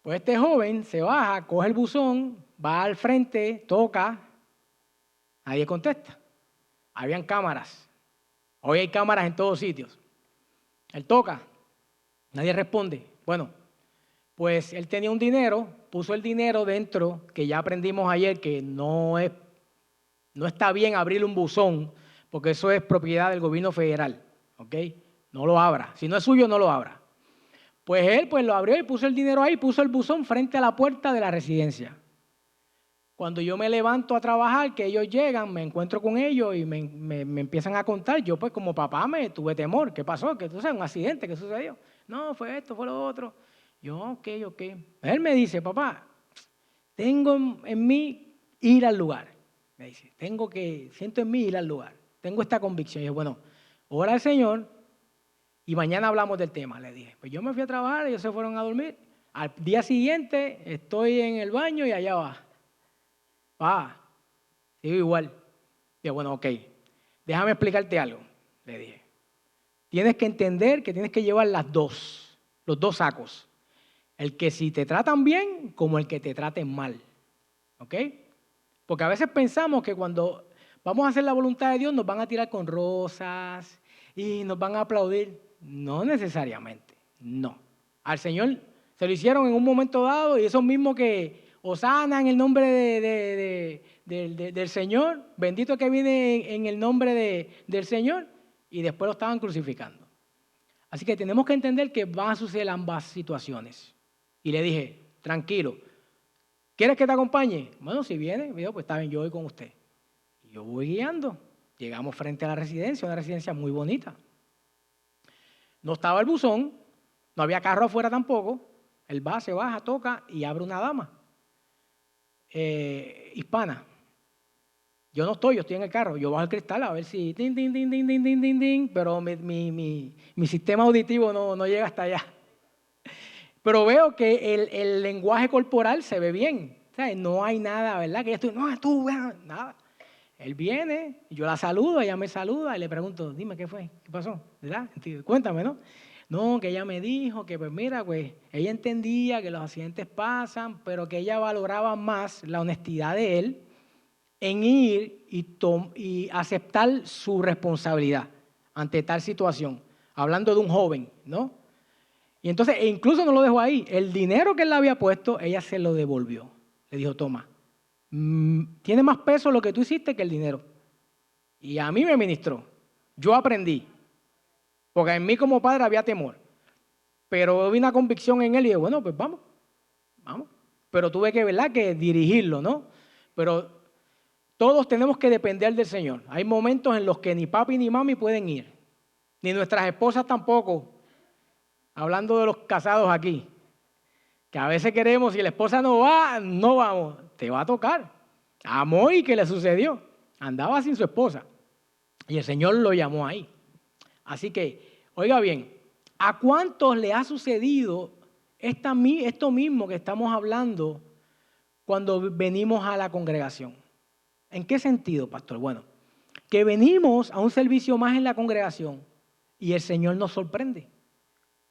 Pues este joven se baja, coge el buzón, va al frente, toca, nadie contesta. Habían cámaras. Hoy hay cámaras en todos sitios. Él toca, nadie responde. Bueno, pues él tenía un dinero, puso el dinero dentro, que ya aprendimos ayer que no está bien abrir un buzón, porque eso es propiedad del gobierno federal, ¿ok? No lo abra. Si no es suyo, no lo abra. Pues él lo abrió y puso el dinero ahí, puso el buzón frente a la puerta de la residencia. Cuando yo me levanto a trabajar, que ellos llegan, me encuentro con ellos y me empiezan a contar. Yo pues como papá me tuve temor. ¿Qué pasó? ¿Qué tú sabes? Un accidente, ¿qué sucedió? No, fue esto, fue lo otro. Yo, ok. Él me dice, papá, tengo en mí ir al lugar. Me dice, siento en mí ir al lugar. Tengo esta convicción. Y yo, bueno, ora al Señor y mañana hablamos del tema, le dije. Pues yo me fui a trabajar, ellos se fueron a dormir. Al día siguiente estoy en el baño y allá va. Sigo igual. Digo, bueno, ok, déjame explicarte algo, le dije. Tienes que entender que tienes que llevar los dos sacos. El que si te tratan bien, como el que te traten mal. ¿Ok? Porque a veces pensamos que cuando vamos a hacer la voluntad de Dios nos van a tirar con rosas y nos van a aplaudir. No necesariamente, no. Al Señor se lo hicieron en un momento dado y esos mismos que hosana en el nombre del Señor, bendito que viene en el nombre del Señor, y después lo estaban crucificando. Así que tenemos que entender que van a suceder ambas situaciones. Y le dije, tranquilo, ¿quieres que te acompañe? Bueno, si viene, pues está bien, yo voy con usted. Y yo voy guiando. Llegamos frente a la residencia, una residencia muy bonita. No estaba el buzón, no había carro afuera tampoco. Él va, se baja, toca y abre una dama hispana. Yo no estoy, yo estoy en el carro. Yo bajo el cristal a ver si din, din, din, din, din, din, din, din, pero mi sistema auditivo no llega hasta allá. Pero veo que el lenguaje corporal se ve bien. O sea, no hay nada, ¿verdad? Que yo estoy, no, tú, nada. Él viene, yo la saludo, ella me saluda y le pregunto, dime, ¿qué fue? ¿Qué pasó? ¿Verdad? Cuéntame, ¿no? No, que ella me dijo que, pues mira, pues ella entendía que los accidentes pasan, pero que ella valoraba más la honestidad de él en ir y aceptar su responsabilidad ante tal situación. hablando de un joven, ¿no? Y entonces, e incluso no lo dejó ahí. El dinero que él le había puesto, ella se lo devolvió. Le dijo, toma, tiene más peso lo que tú hiciste que el dinero. Y a mí me ministró. Yo aprendí. Porque en mí como padre había temor. Pero vi una convicción en él y dije, bueno, pues vamos. Pero tuve que, ¿verdad?, que dirigirlo, ¿no? Pero todos tenemos que depender del Señor. Hay momentos en los que ni papi ni mami pueden ir. Ni nuestras esposas tampoco. Hablando de los casados aquí. Que a veces queremos, si la esposa no va, no vamos. Te va a tocar. A Moy, ¿qué le sucedió? Andaba sin su esposa. Y el Señor lo llamó ahí. Así que, oiga bien, ¿a cuántos le ha sucedido esto mismo que estamos hablando cuando venimos a la congregación? ¿En qué sentido, pastor? Bueno, que venimos a un servicio más en la congregación y el Señor nos sorprende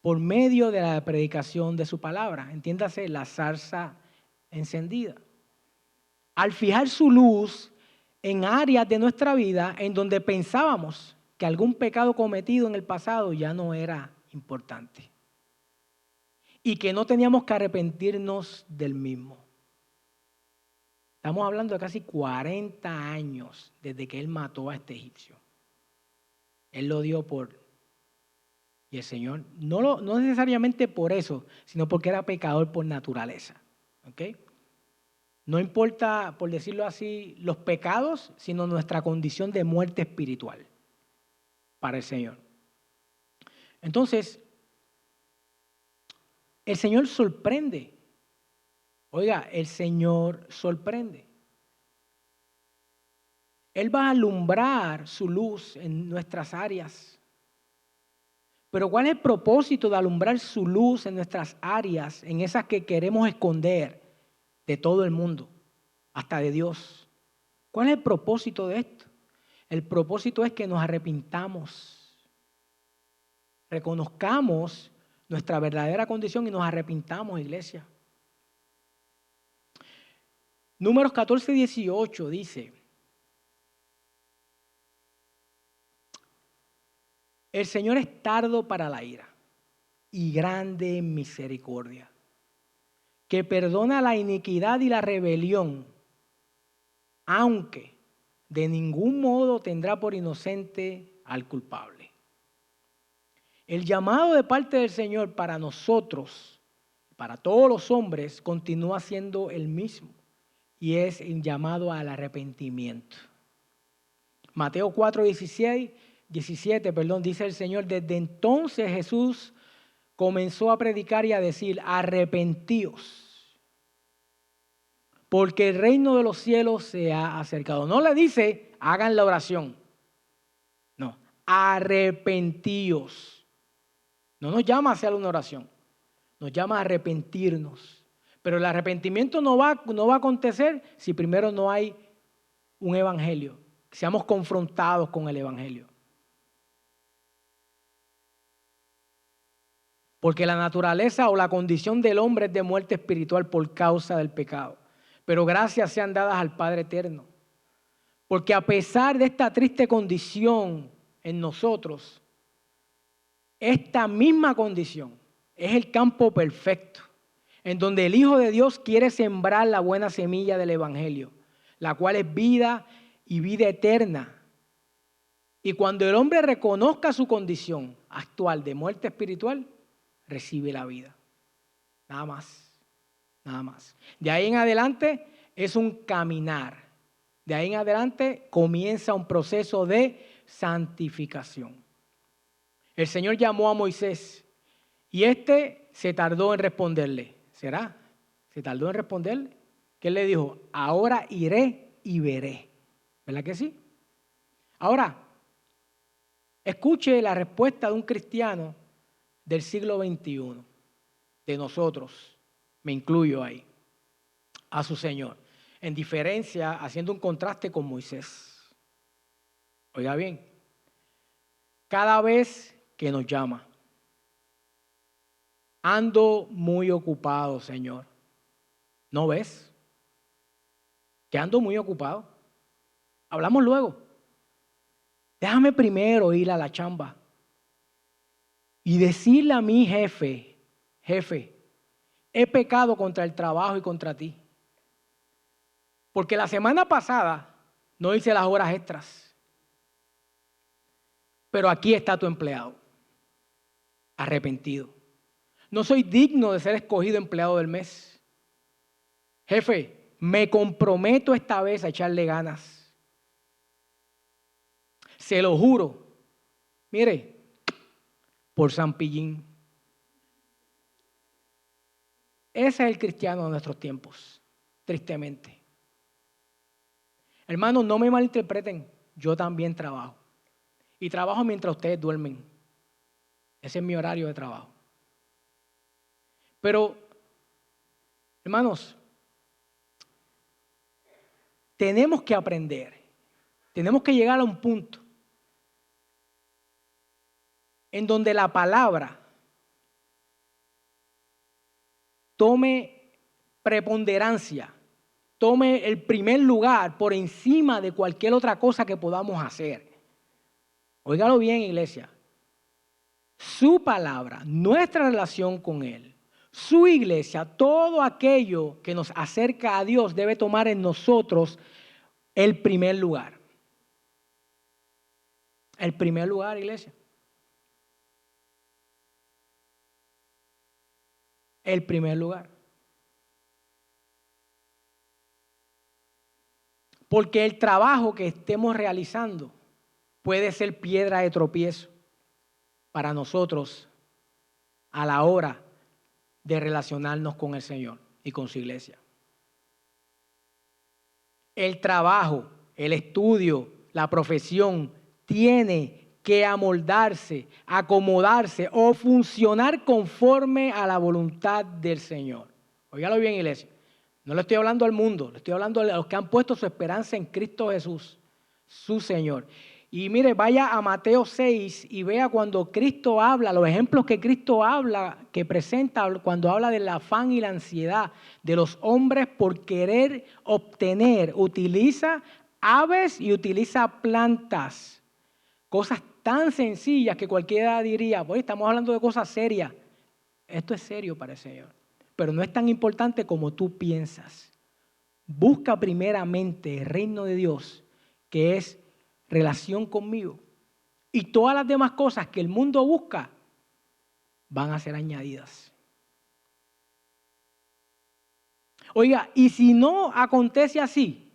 por medio de la predicación de su palabra. Entiéndase, la zarza encendida. Al fijar su luz en áreas de nuestra vida en donde pensábamos que algún pecado cometido en el pasado ya no era importante y que no teníamos que arrepentirnos del mismo. Estamos hablando de casi 40 años desde que él mató a este egipcio. Él lo dio por... Y el Señor, no necesariamente por eso, sino porque era pecador por naturaleza. ¿Ok? No importa, por decirlo así, los pecados, sino nuestra condición de muerte espiritual para el Señor. Entonces, el Señor sorprende. Oiga, el Señor sorprende. Él va a alumbrar su luz en nuestras áreas. Pero ¿cuál es el propósito de alumbrar su luz en nuestras áreas, en esas que queremos esconder de todo el mundo, hasta de Dios? ¿Cuál es el propósito de esto? El propósito es que nos arrepintamos, reconozcamos nuestra verdadera condición y nos arrepintamos, iglesia. Números 14:18 dice: el Señor es tardo para la ira y grande en misericordia, que perdona la iniquidad y la rebelión, aunque de ningún modo tendrá por inocente al culpable. El llamado de parte del Señor para nosotros, para todos los hombres, continúa siendo el mismo, y es el llamado al arrepentimiento. Mateo 4:17, dice el Señor: desde entonces Jesús comenzó a predicar y a decir: arrepentíos, porque el reino de los cielos se ha acercado. No le dice, hagan la oración. No, arrepentíos. No nos llama a hacer una oración, nos llama a arrepentirnos. Pero el arrepentimiento no va a acontecer si primero no hay un evangelio, que seamos confrontados con el evangelio. Porque la naturaleza o la condición del hombre es de muerte espiritual por causa del pecado. Pero gracias sean dadas al Padre eterno. Porque a pesar de esta triste condición en nosotros, esta misma condición es el campo perfecto, en donde el Hijo de Dios quiere sembrar la buena semilla del Evangelio, la cual es vida y vida eterna. Y cuando el hombre reconozca su condición actual de muerte espiritual, recibe la vida. Nada más, nada más. De ahí en adelante es un caminar. De ahí en adelante comienza un proceso de santificación. El Señor llamó a Moisés y este se tardó en responderle. ¿Será? ¿Se tardó en responderle? ¿Qué le dijo? Ahora iré y veré. ¿Verdad que sí? Ahora, escuche la respuesta de un cristiano del siglo XXI, de nosotros, me incluyo ahí, a su Señor, en diferencia, haciendo un contraste con Moisés. Oiga bien, cada vez que nos llama, ando muy ocupado, Señor. ¿No ves? Que ando muy ocupado. Hablamos luego. Déjame primero ir a la chamba. y decirle a mi jefe, he pecado contra el trabajo y contra ti. Porque la semana pasada no hice las horas extras. Pero aquí está tu empleado, arrepentido. No soy digno de ser escogido empleado del mes. Jefe, me comprometo esta vez a echarle ganas. Se lo juro. Mire, por San Pillín. Ese es el cristiano de nuestros tiempos, tristemente. Hermanos, no me malinterpreten, yo también trabajo. Y trabajo mientras ustedes duermen. Ese es mi horario de trabajo. Pero, hermanos, tenemos que aprender, tenemos que llegar a un punto en donde la palabra tome preponderancia, tome el primer lugar por encima de cualquier otra cosa que podamos hacer. Óigalo bien, iglesia. Su palabra, nuestra relación con Él, su iglesia, todo aquello que nos acerca a Dios debe tomar en nosotros el primer lugar. El primer lugar, iglesia. El primer lugar. Porque el trabajo que estemos realizando puede ser piedra de tropiezo para nosotros a la hora de relacionarnos con el Señor y con su iglesia. El trabajo, el estudio, la profesión tiene que amoldarse, acomodarse o funcionar conforme a la voluntad del Señor. Óigalo bien, iglesia. No le estoy hablando al mundo, le estoy hablando a los que han puesto su esperanza en Cristo Jesús, su Señor. Y mire, vaya a Mateo 6 y vea cuando Cristo habla, los ejemplos que Cristo habla, que presenta cuando habla del afán y la ansiedad de los hombres por querer obtener. Utiliza aves y utiliza plantas, cosas tan sencillas que cualquiera diría, pues estamos hablando de cosas serias. Esto es serio para el Señor, pero no es tan importante como tú piensas. Busca primeramente el reino de Dios, que es relación conmigo, y todas las demás cosas que el mundo busca van a ser añadidas. Oiga, y si no acontece así,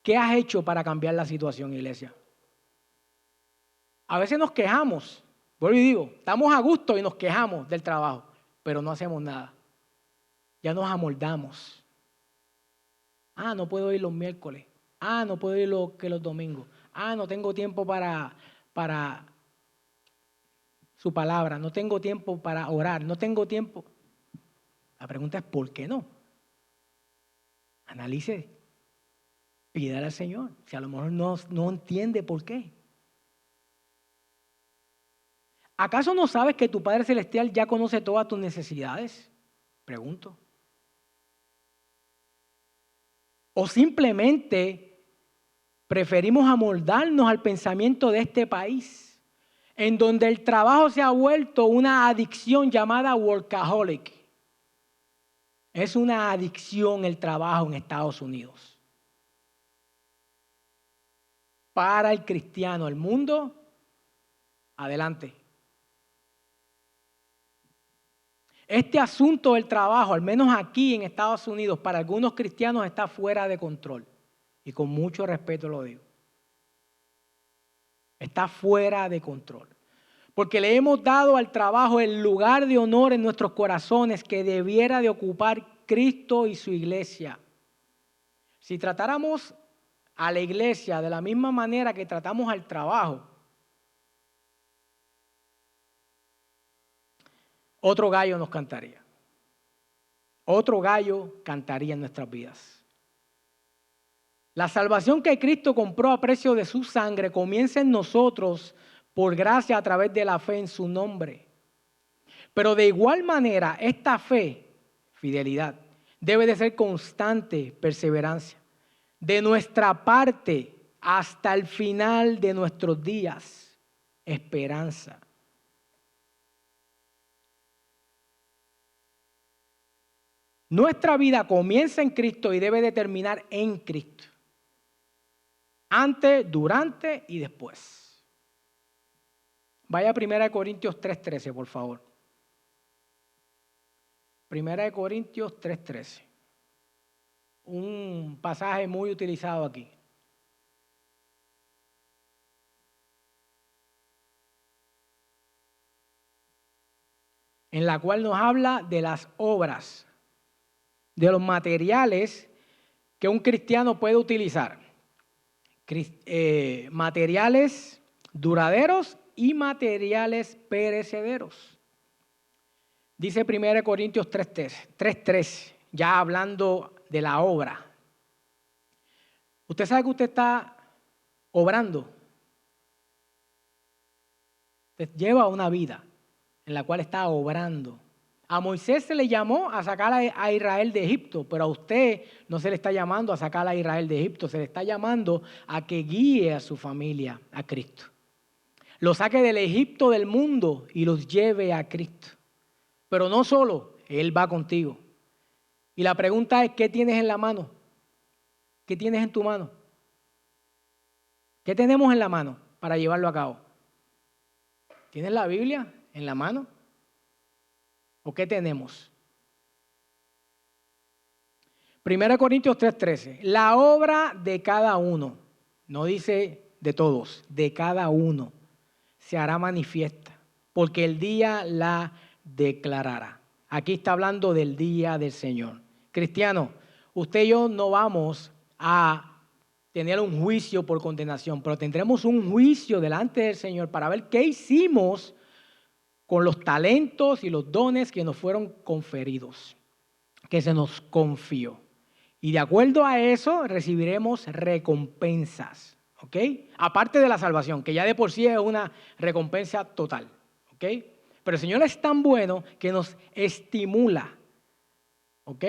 ¿qué has hecho para cambiar la situación, iglesia? A veces nos quejamos, vuelvo y digo, estamos a gusto y nos quejamos del trabajo, pero no hacemos nada. Ya nos amoldamos. No puedo ir los miércoles. No puedo ir los domingos. No tengo tiempo para su palabra. No tengo tiempo para orar. No tengo tiempo. La pregunta es, ¿por qué no? Analice. Pídale al Señor. Si a lo mejor no entiende por qué. ¿Acaso no sabes que tu Padre Celestial ya conoce todas tus necesidades? Pregunto. O simplemente preferimos amoldarnos al pensamiento de este país, en donde el trabajo se ha vuelto una adicción llamada workaholic. Es una adicción el trabajo en Estados Unidos. Para el cristiano, el mundo, adelante. Este asunto del trabajo, al menos aquí en Estados Unidos, para algunos cristianos está fuera de control. Y con mucho respeto lo digo. Está fuera de control. Porque le hemos dado al trabajo el lugar de honor en nuestros corazones que debiera de ocupar Cristo y su iglesia. Si tratáramos a la iglesia de la misma manera que tratamos al trabajo, otro gallo nos cantaría. Otro gallo cantaría en nuestras vidas. La salvación que Cristo compró a precio de su sangre comienza en nosotros por gracia a través de la fe en su nombre. Pero de igual manera, esta fe, fidelidad, debe de ser constante, perseverancia. De nuestra parte hasta el final de nuestros días, esperanza. Nuestra vida comienza en Cristo y debe de terminar en Cristo. Antes, durante y después. Vaya a 1 Corintios 3:13, por favor. 1 Corintios 3:13. Un pasaje muy utilizado aquí. En la cual nos habla de las obras, de los materiales que un cristiano puede utilizar. Materiales duraderos y materiales perecederos. Dice 1 Corintios 3:13, ya hablando de la obra. Usted sabe que usted está obrando. Usted lleva una vida en la cual está obrando. A Moisés se le llamó a sacar a Israel de Egipto, pero a usted no se le está llamando a sacar a Israel de Egipto, se le está llamando a que guíe a su familia a Cristo. Lo saque del Egipto del mundo y los lleve a Cristo. Pero no solo, Él va contigo. Y la pregunta es, ¿qué tienes en la mano? ¿Qué tienes en tu mano? ¿Qué tenemos en la mano para llevarlo a cabo? ¿Tienes la Biblia en la mano? ¿O qué tenemos? 1 Corintios 3:13. La obra de cada uno, no dice de todos, de cada uno, se hará manifiesta, porque el día la declarará. Aquí está hablando del día del Señor. Cristiano, usted y yo no vamos a tener un juicio por condenación, pero tendremos un juicio delante del Señor para ver qué hicimos con los talentos y los dones que nos fueron conferidos, que se nos confió. Y de acuerdo a eso recibiremos recompensas, ¿ok? Aparte de la salvación, que ya de por sí es una recompensa total, ¿ok? Pero el Señor es tan bueno que nos estimula, ¿ok?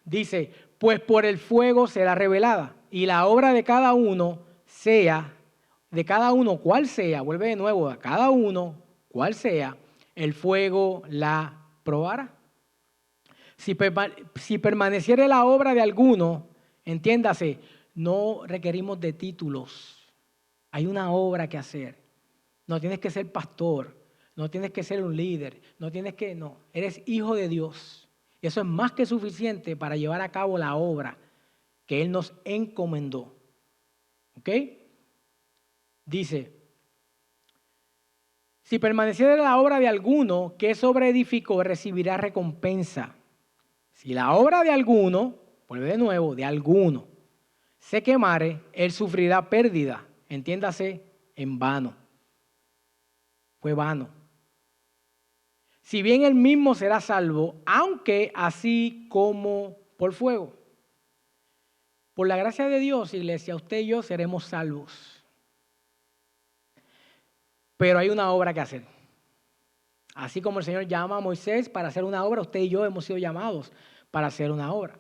Dice, pues por el fuego será revelada y la obra de cada uno sea, de cada uno cual sea, vuelve de nuevo, a cada uno cual sea, el fuego la probará. Si permaneciere la obra de alguno, entiéndase, no requerimos de títulos. Hay una obra que hacer. No tienes que ser pastor, no tienes que ser un líder, no, eres hijo de Dios. Y eso es más que suficiente para llevar a cabo la obra que Él nos encomendó. ¿Ok? Dice, si permaneciere la obra de alguno que sobre edificó, recibirá recompensa. Si la obra de alguno, vuelve de nuevo, de alguno, se quemare, él sufrirá pérdida, entiéndase, en vano. Fue vano. Si bien él mismo será salvo, aunque así como por fuego. Por la gracia de Dios, iglesia, usted y yo seremos salvos. Pero hay una obra que hacer. Así como el Señor llama a Moisés para hacer una obra, usted y yo hemos sido llamados para hacer una obra.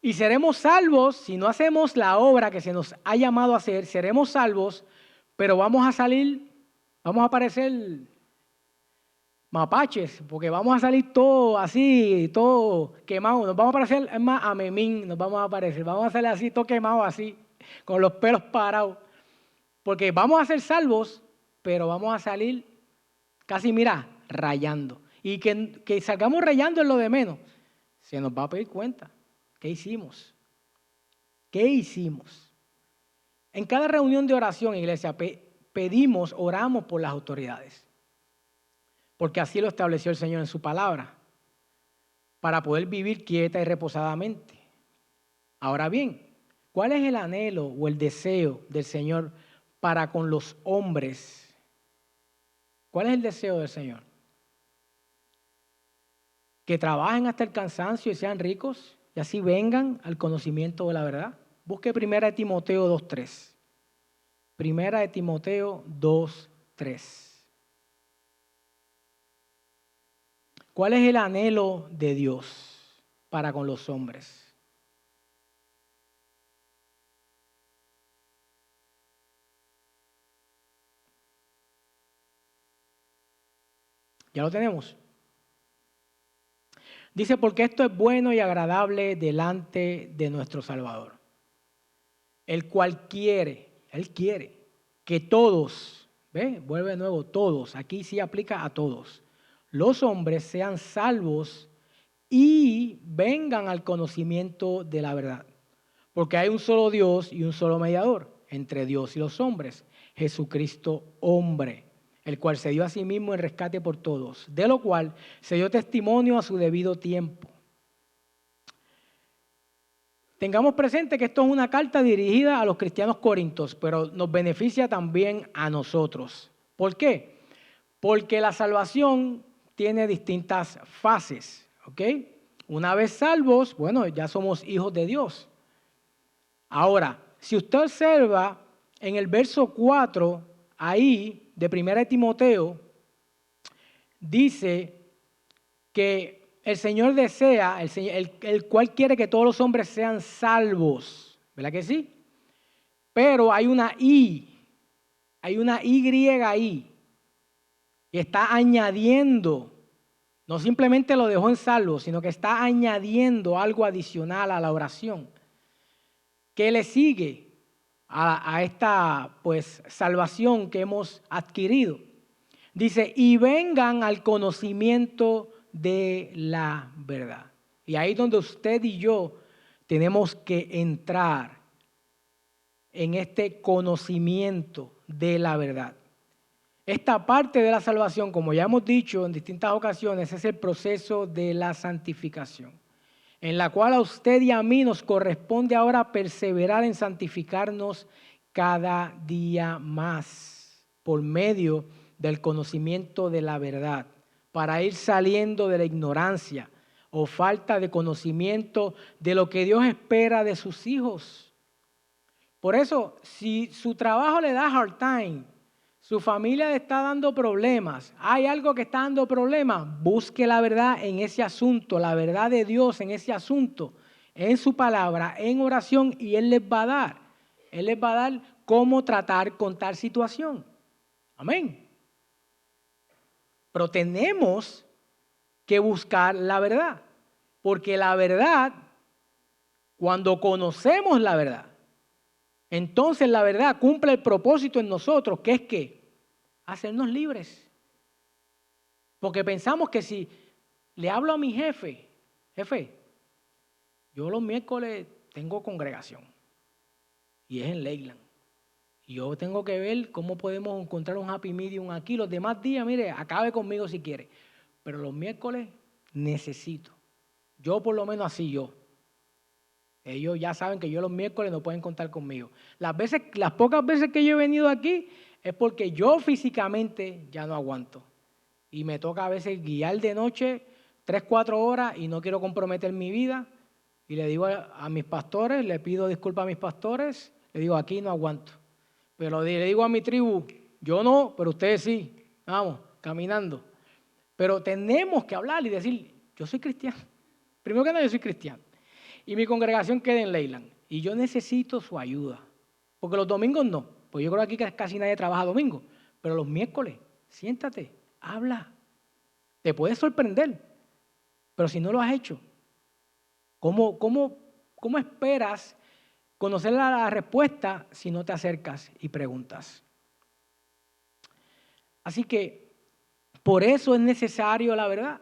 Y seremos salvos si no hacemos la obra que se nos ha llamado a hacer, seremos salvos, pero vamos a salir, vamos a parecer mapaches, porque vamos a salir todo así, todo quemado, nos vamos a parecer, es más, a Memín nos vamos a parecer, vamos a salir así, todo quemado así, con los pelos parados, porque vamos a ser salvos, pero vamos a salir casi, mira, rayando. Y que salgamos rayando es lo de menos, se nos va a pedir cuenta. ¿Qué hicimos? ¿Qué hicimos? En cada reunión de oración, iglesia, pedimos, oramos por las autoridades. Porque así lo estableció el Señor en su palabra. Para poder vivir quieta y reposadamente. Ahora bien, ¿cuál es el anhelo o el deseo del Señor para con los hombres? ¿Cuál es el deseo del Señor? Que trabajen hasta el cansancio y sean ricos y así vengan al conocimiento de la verdad. Busque 1 Timoteo 2:3. 1 Timoteo 2:3. ¿Cuál es el anhelo de Dios para con los hombres? ¿Ya lo tenemos? Dice, porque esto es bueno y agradable delante de nuestro Salvador, el cual Él quiere que todos, ¿ve? Vuelve de nuevo, todos, aquí sí aplica a todos, los hombres sean salvos y vengan al conocimiento de la verdad. Porque hay un solo Dios y un solo mediador entre Dios y los hombres, Jesucristo hombre, el cual se dio a sí mismo en rescate por todos, de lo cual se dio testimonio a su debido tiempo. Tengamos presente que esto es una carta dirigida a los cristianos corintios, pero nos beneficia también a nosotros. ¿Por qué? Porque la salvación tiene distintas fases, ¿ok? Una vez salvos, bueno, ya somos hijos de Dios. Ahora, si usted observa en el verso 4, ahí, de 1 Timoteo, dice que el Señor desea, el cual quiere que todos los hombres sean salvos. ¿Verdad que sí? Pero hay una Y ahí, y está añadiendo, no simplemente lo dejó en salvo, sino que está añadiendo algo adicional a la oración. ¿Qué le sigue a esta pues salvación que hemos adquirido? Dice, y vengan al conocimiento de la verdad. Y ahí es donde usted y yo tenemos que entrar en este conocimiento de la verdad. Esta parte de la salvación, como ya hemos dicho en distintas ocasiones, es el proceso de la santificación, en la cual a usted y a mí nos corresponde ahora perseverar en santificarnos cada día más por medio del conocimiento de la verdad, para ir saliendo de la ignorancia o falta de conocimiento de lo que Dios espera de sus hijos. Por eso, si su trabajo le da hard time, su familia le está dando problemas, hay algo que está dando problemas, busque la verdad en ese asunto, la verdad de Dios en ese asunto, en su palabra, en oración, y Él les va a dar. Él les va a dar cómo tratar con tal situación. Amén. Pero tenemos que buscar la verdad, porque la verdad, cuando conocemos la verdad, entonces la verdad cumple el propósito en nosotros, que es que hacernos libres. Porque pensamos que si le hablo a mi jefe, yo los miércoles tengo congregación y es en Leyland. Y yo tengo que ver cómo podemos encontrar un happy medium aquí. Los demás días, mire, acabe conmigo si quiere. Pero los miércoles necesito. Yo por lo menos así yo. Ellos ya saben que yo los miércoles no pueden contar conmigo. Las pocas veces que yo he venido aquí es porque yo físicamente ya no aguanto. Y me toca a veces guiar de noche 3, 4 horas y no quiero comprometer mi vida. Y le digo a mis pastores, le pido disculpas a mis pastores, le digo, aquí no aguanto. Pero le digo a mi tribu, yo no, pero ustedes sí. Vamos, caminando. Pero tenemos que hablar y decir, yo soy cristiano. Primero que nada, yo soy cristiano. Y mi congregación queda en Leyland. Y yo necesito su ayuda. Porque los domingos no. Pues yo creo que aquí casi nadie trabaja domingo. Pero los miércoles, siéntate, habla. Te puedes sorprender. Pero si no lo has hecho, ¿cómo esperas conocer la respuesta si no te acercas y preguntas? Así que por eso es necesario la verdad,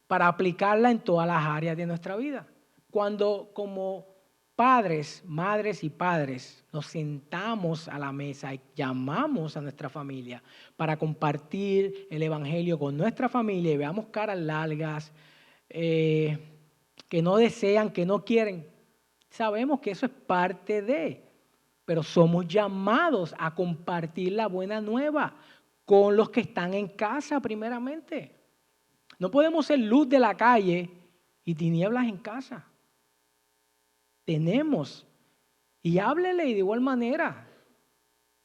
para aplicarla en todas las áreas de nuestra vida. Cuando como padres, madres y padres nos sentamos a la mesa y llamamos a nuestra familia para compartir el evangelio con nuestra familia y veamos caras largas, que no desean, que no quieren, sabemos que eso es parte de, pero somos llamados a compartir la buena nueva con los que están en casa primeramente. No podemos ser luz de la calle y tinieblas en casa. Tenemos, y háblele de igual manera.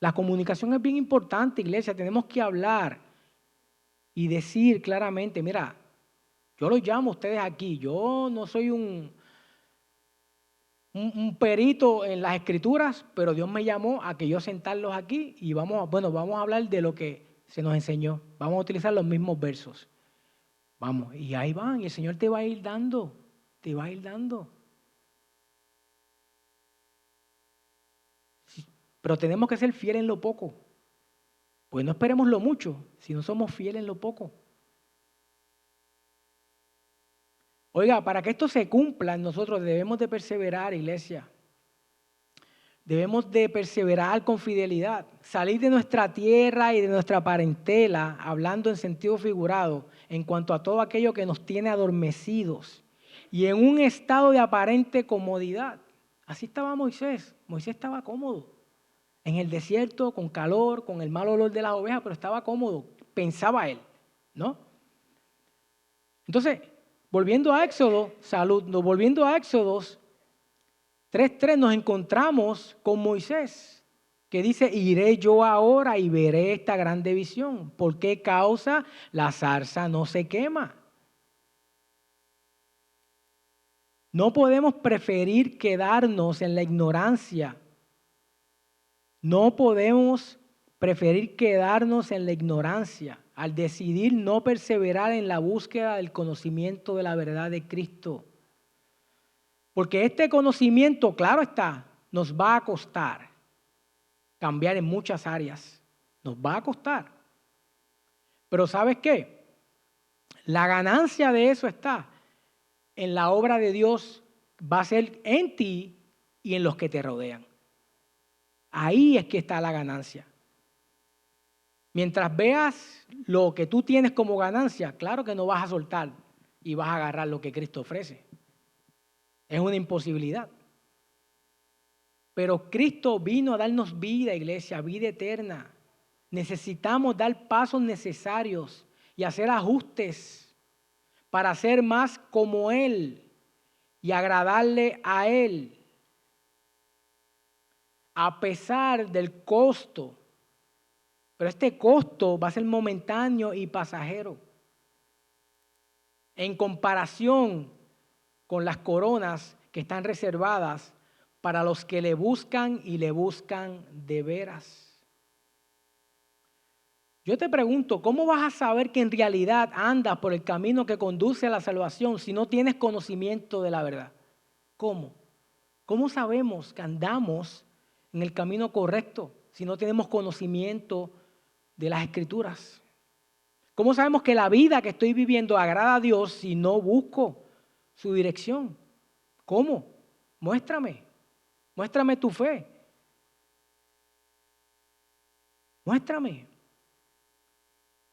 La comunicación es bien importante, iglesia. Tenemos que hablar y decir claramente, mira, yo los llamo a ustedes aquí. Yo no soy un perito en las escrituras, pero Dios me llamó a que yo sentarlos aquí y vamos a hablar de lo que se nos enseñó. Vamos a utilizar los mismos versos. Vamos, y ahí van, y el Señor te va a ir dando, te va a ir dando. Pero tenemos que ser fieles en lo poco. Pues no esperemos lo mucho, si no somos fieles en lo poco. Oiga, para que esto se cumpla, nosotros debemos de perseverar, iglesia. Debemos de perseverar con fidelidad, salir de nuestra tierra y de nuestra parentela, hablando en sentido figurado, en cuanto a todo aquello que nos tiene adormecidos y en un estado de aparente comodidad. Así estaba Moisés. Moisés estaba cómodo en el desierto, con calor, con el mal olor de las ovejas, pero estaba cómodo, pensaba él, ¿no? Entonces, volviendo a Éxodo, volviendo a Éxodos 3:3 nos encontramos con Moisés, que dice, iré yo ahora y veré esta grande visión. ¿Por qué causa la zarza no se quema? No podemos preferir quedarnos en la ignorancia. No podemos preferir quedarnos en la ignorancia al decidir no perseverar en la búsqueda del conocimiento de la verdad de Cristo. Porque este conocimiento, claro está, nos va a costar cambiar en muchas áreas. Nos va a costar. Pero ¿sabes qué? La ganancia de eso está en la obra de Dios, va a ser en ti y en los que te rodean. Ahí es que está la ganancia. Mientras veas lo que tú tienes como ganancia, claro que no vas a soltar y vas a agarrar lo que Cristo ofrece. Es una imposibilidad. Pero Cristo vino a darnos vida, iglesia, vida eterna. Necesitamos dar pasos necesarios y hacer ajustes para ser más como Él y agradarle a Él. A pesar del costo. Pero este costo va a ser momentáneo y pasajero. En comparación con las coronas que están reservadas para los que le buscan y le buscan de veras. Yo te pregunto, ¿cómo vas a saber que en realidad andas por el camino que conduce a la salvación si no tienes conocimiento de la verdad? ¿Cómo? ¿Cómo sabemos que andamos en el camino correcto si no tenemos conocimiento de las Escrituras? ¿Cómo sabemos que la vida que estoy viviendo agrada a Dios si no busco su dirección? ¿Cómo? Muéstrame. Muéstrame tu fe. Muéstrame.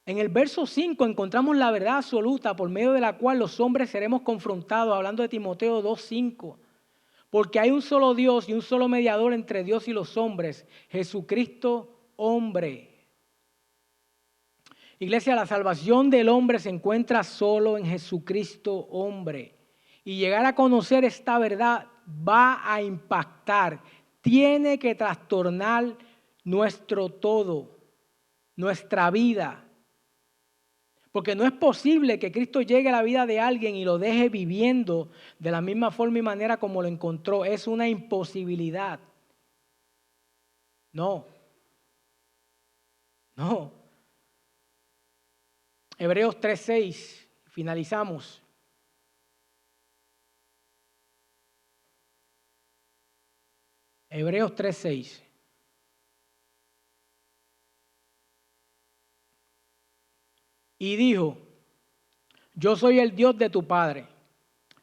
En el verso 5 encontramos la verdad absoluta por medio de la cual los hombres seremos confrontados, hablando de Timoteo 2:5. Porque hay un solo Dios y un solo mediador entre Dios y los hombres, Jesucristo hombre. Iglesia, la salvación del hombre se encuentra solo en Jesucristo hombre. Y llegar a conocer esta verdad va a impactar, tiene que trastornar nuestro todo, nuestra vida. Porque no es posible que Cristo llegue a la vida de alguien y lo deje viviendo de la misma forma y manera como lo encontró. Es una imposibilidad. No. Hebreos 3:6, finalizamos. Hebreos 3:6. Y dijo, yo soy el Dios de tu padre,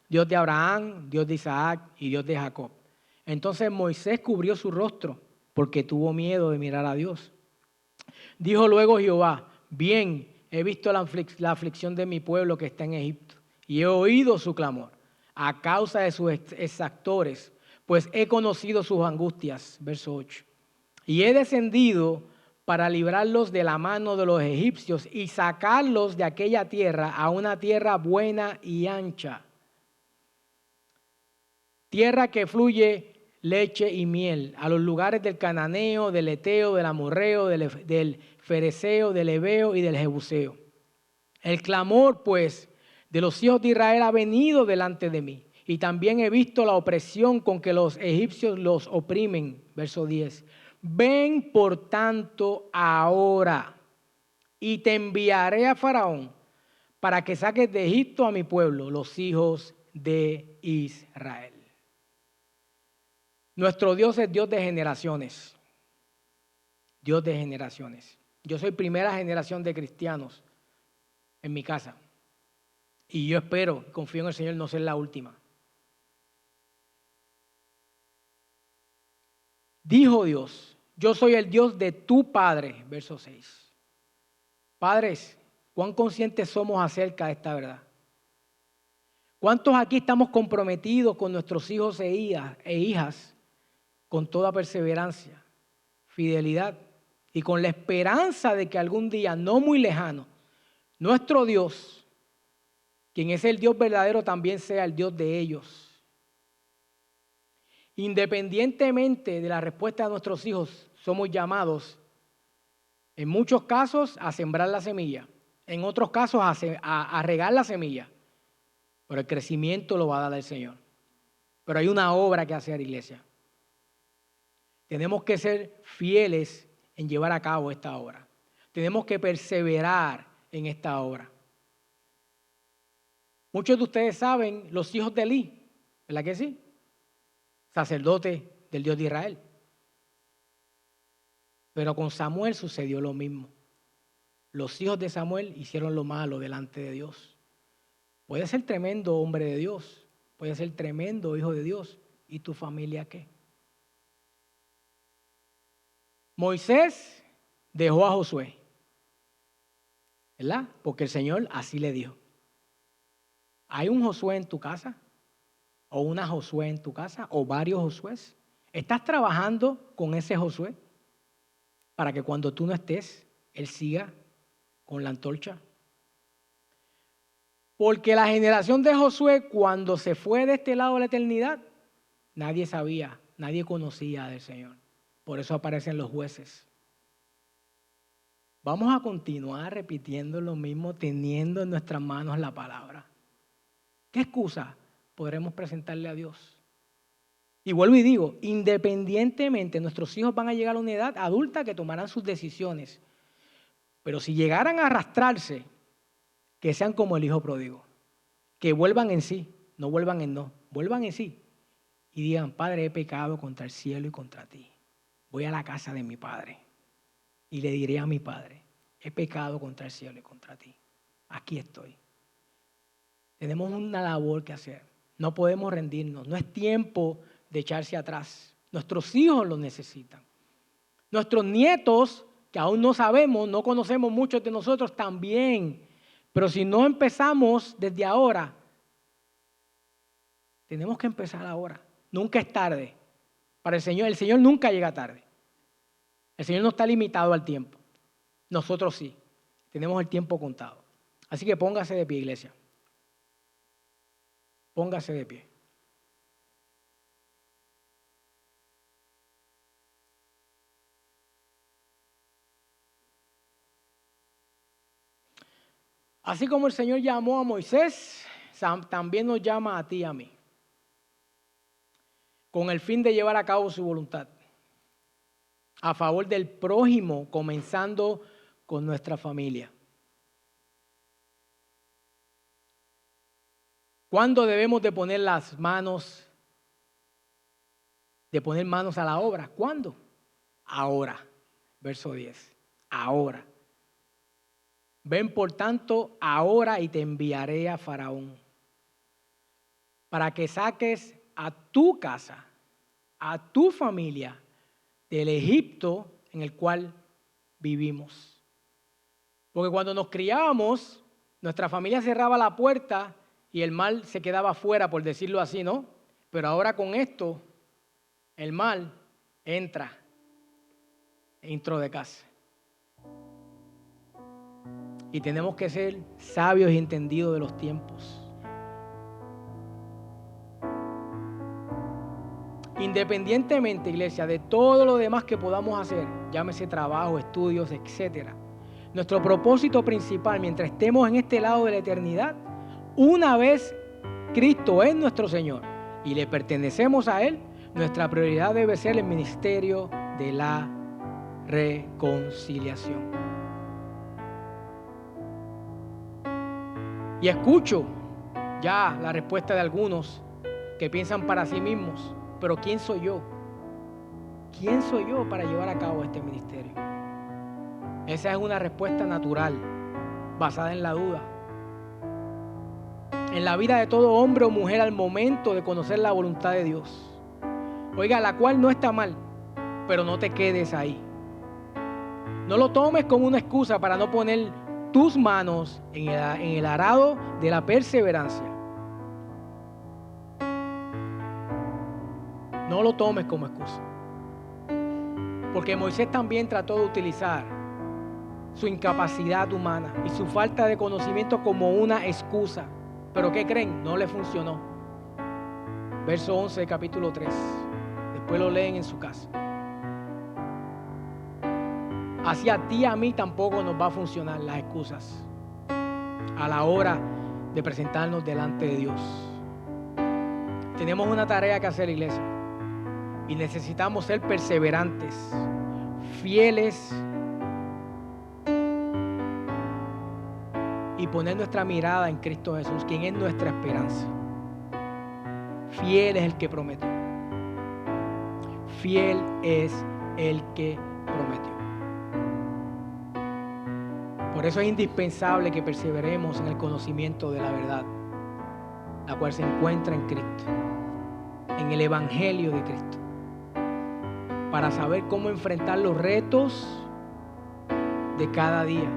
Dios de Abraham, Dios de Isaac y Dios de Jacob. Entonces Moisés cubrió su rostro porque tuvo miedo de mirar a Dios. Dijo luego Jehová, bien, he visto la aflicción de mi pueblo que está en Egipto y he oído su clamor a causa de sus exactores, pues he conocido sus angustias. Verso 8. Y he descendido para librarlos de la mano de los egipcios y sacarlos de aquella tierra a una tierra buena y ancha. Tierra que fluye leche y miel, a los lugares del cananeo, del eteo, del amorreo, del fereceo, del heveo y del jebuseo. El clamor, pues, de los hijos de Israel ha venido delante de mí. Y también he visto la opresión con que los egipcios los oprimen. Verso 10. Ven, por tanto, ahora, y te enviaré a Faraón, para que saques de Egipto a mi pueblo, los hijos de Israel. Nuestro Dios es Dios de generaciones. Dios de generaciones. Yo soy primera generación de cristianos en mi casa. Y yo espero, confío en el Señor, no ser la última. Dijo Dios, yo soy el Dios de tu Padre, verso 6. Padres, ¿cuán conscientes somos acerca de esta verdad? ¿Cuántos aquí estamos comprometidos con nuestros hijos e hijas con toda perseverancia, fidelidad y con la esperanza de que algún día, no muy lejano, nuestro Dios, quien es el Dios verdadero, también sea el Dios de ellos? Independientemente de la respuesta de nuestros hijos, somos llamados, en muchos casos, a sembrar la semilla, en otros casos, a regar la semilla, pero el crecimiento lo va a dar el Señor. Pero hay una obra que hacer, iglesia. Tenemos que ser fieles en llevar a cabo esta obra. Tenemos que perseverar en esta obra. Muchos de ustedes saben los hijos de Elí, ¿verdad que sí? Sacerdote del Dios de Israel. Pero con Samuel sucedió lo mismo. Los hijos de Samuel hicieron lo malo delante de Dios. Puede ser tremendo hombre de Dios, puede ser tremendo hijo de Dios. ¿Y tu familia qué? Moisés dejó a Josué, ¿verdad? Porque el Señor así le dijo. ¿Hay un Josué en tu casa? ¿O una Josué en tu casa? ¿O varios Josués? ¿Estás trabajando con ese Josué para que cuando tú no estés, él siga con la antorcha? Porque la generación de Josué, cuando se fue de este lado de la eternidad, nadie sabía, nadie conocía del Señor. Por eso aparecen los jueces. Vamos a continuar repitiendo lo mismo, teniendo en nuestras manos la palabra. ¿Qué excusa podremos presentarle a Dios? Y vuelvo y digo, independientemente, nuestros hijos van a llegar a una edad adulta que tomarán sus decisiones. Pero si llegaran a arrastrarse, que sean como el hijo pródigo. Que vuelvan en sí, no vuelvan en no. Vuelvan en sí y digan, Padre, he pecado contra el cielo y contra ti. Voy a la casa de mi Padre y le diré a mi Padre, he pecado contra el cielo y contra ti. Aquí estoy. Tenemos una labor que hacer. No podemos rendirnos. No es tiempo de echarse atrás. Nuestros hijos lo necesitan. Nuestros nietos, que aún no sabemos, no conocemos muchos de nosotros también. Pero si no empezamos desde ahora, tenemos que empezar ahora. Nunca es tarde. Para el Señor nunca llega tarde. El Señor no está limitado al tiempo. Nosotros sí. Tenemos el tiempo contado. Así que póngase de pie, iglesia. Póngase de pie. Así como el Señor llamó a Moisés, también nos llama a ti y a mí, con el fin de llevar a cabo su voluntad, a favor del prójimo, comenzando con nuestra familia. ¿Cuándo debemos de poner manos a la obra? ¿Cuándo? Ahora. Verso 10. Ahora. Ven por tanto ahora y te enviaré a Faraón para que saques a tu casa, a tu familia del Egipto en el cual vivimos. Porque cuando nos criábamos, nuestra familia cerraba la puerta y el mal se quedaba afuera, por decirlo así, ¿no? Pero ahora con esto, el mal entra dentro de casa. Y tenemos que ser sabios y entendidos de los tiempos. Independientemente, iglesia, de todo lo demás que podamos hacer, llámese trabajo, estudios, etc. Nuestro propósito principal, mientras estemos en este lado de la eternidad, una vez Cristo es nuestro Señor y le pertenecemos a Él, nuestra prioridad debe ser el ministerio de la reconciliación. Y escucho ya la respuesta de algunos que piensan para sí mismos, pero ¿quién soy yo? ¿Quién soy yo para llevar a cabo este ministerio? Esa es una respuesta natural, basada en la duda. En la vida de todo hombre o mujer al momento de conocer la voluntad de Dios. Oiga, la cual no está mal, pero no te quedes ahí. No lo tomes como una excusa para no poner tus manos en el arado de la perseverancia. No lo tomes como excusa. Porque Moisés también trató de utilizar su incapacidad humana y su falta de conocimiento como una excusa. Pero ¿qué creen? No le funcionó. Verso 11 de capítulo 3. Después lo leen en su casa. Así a ti y a mí tampoco nos va a funcionar las excusas a la hora de presentarnos delante de Dios. Tenemos una tarea que hacer, iglesia, y necesitamos ser perseverantes, fieles y poner nuestra mirada en Cristo Jesús, quien es nuestra esperanza. Fiel es el que prometió. Fiel es el que prometió. Por eso es indispensable que perseveremos en el conocimiento de la verdad, la cual se encuentra en Cristo, en el Evangelio de Cristo, para saber cómo enfrentar los retos de cada día.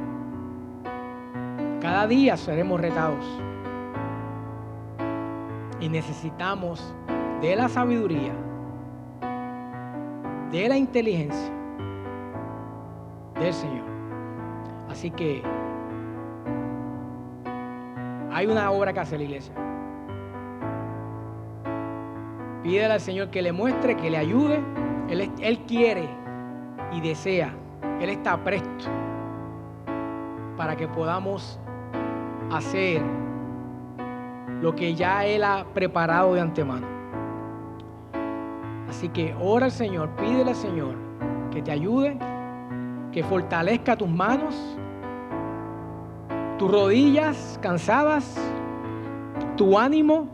Cada día seremos retados y necesitamos de la sabiduría, de la inteligencia del Señor. Así que hay una obra que hace la iglesia. Pídele al Señor que le muestre, que le ayude. Él quiere y desea. Él está presto para que podamos hacer lo que ya Él ha preparado de antemano. Así que ora al Señor, pídele al Señor que te ayude, que fortalezca tus manos, tus rodillas cansadas, tu ánimo.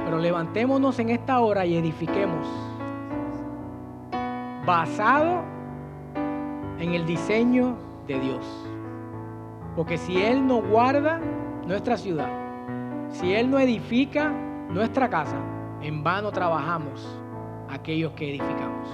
Pero levantémonos en esta hora y edifiquemos basado en el diseño de Dios. Porque si Él no guarda nuestra ciudad, si Él no edifica nuestra casa, en vano trabajamos aquellos que edificamos.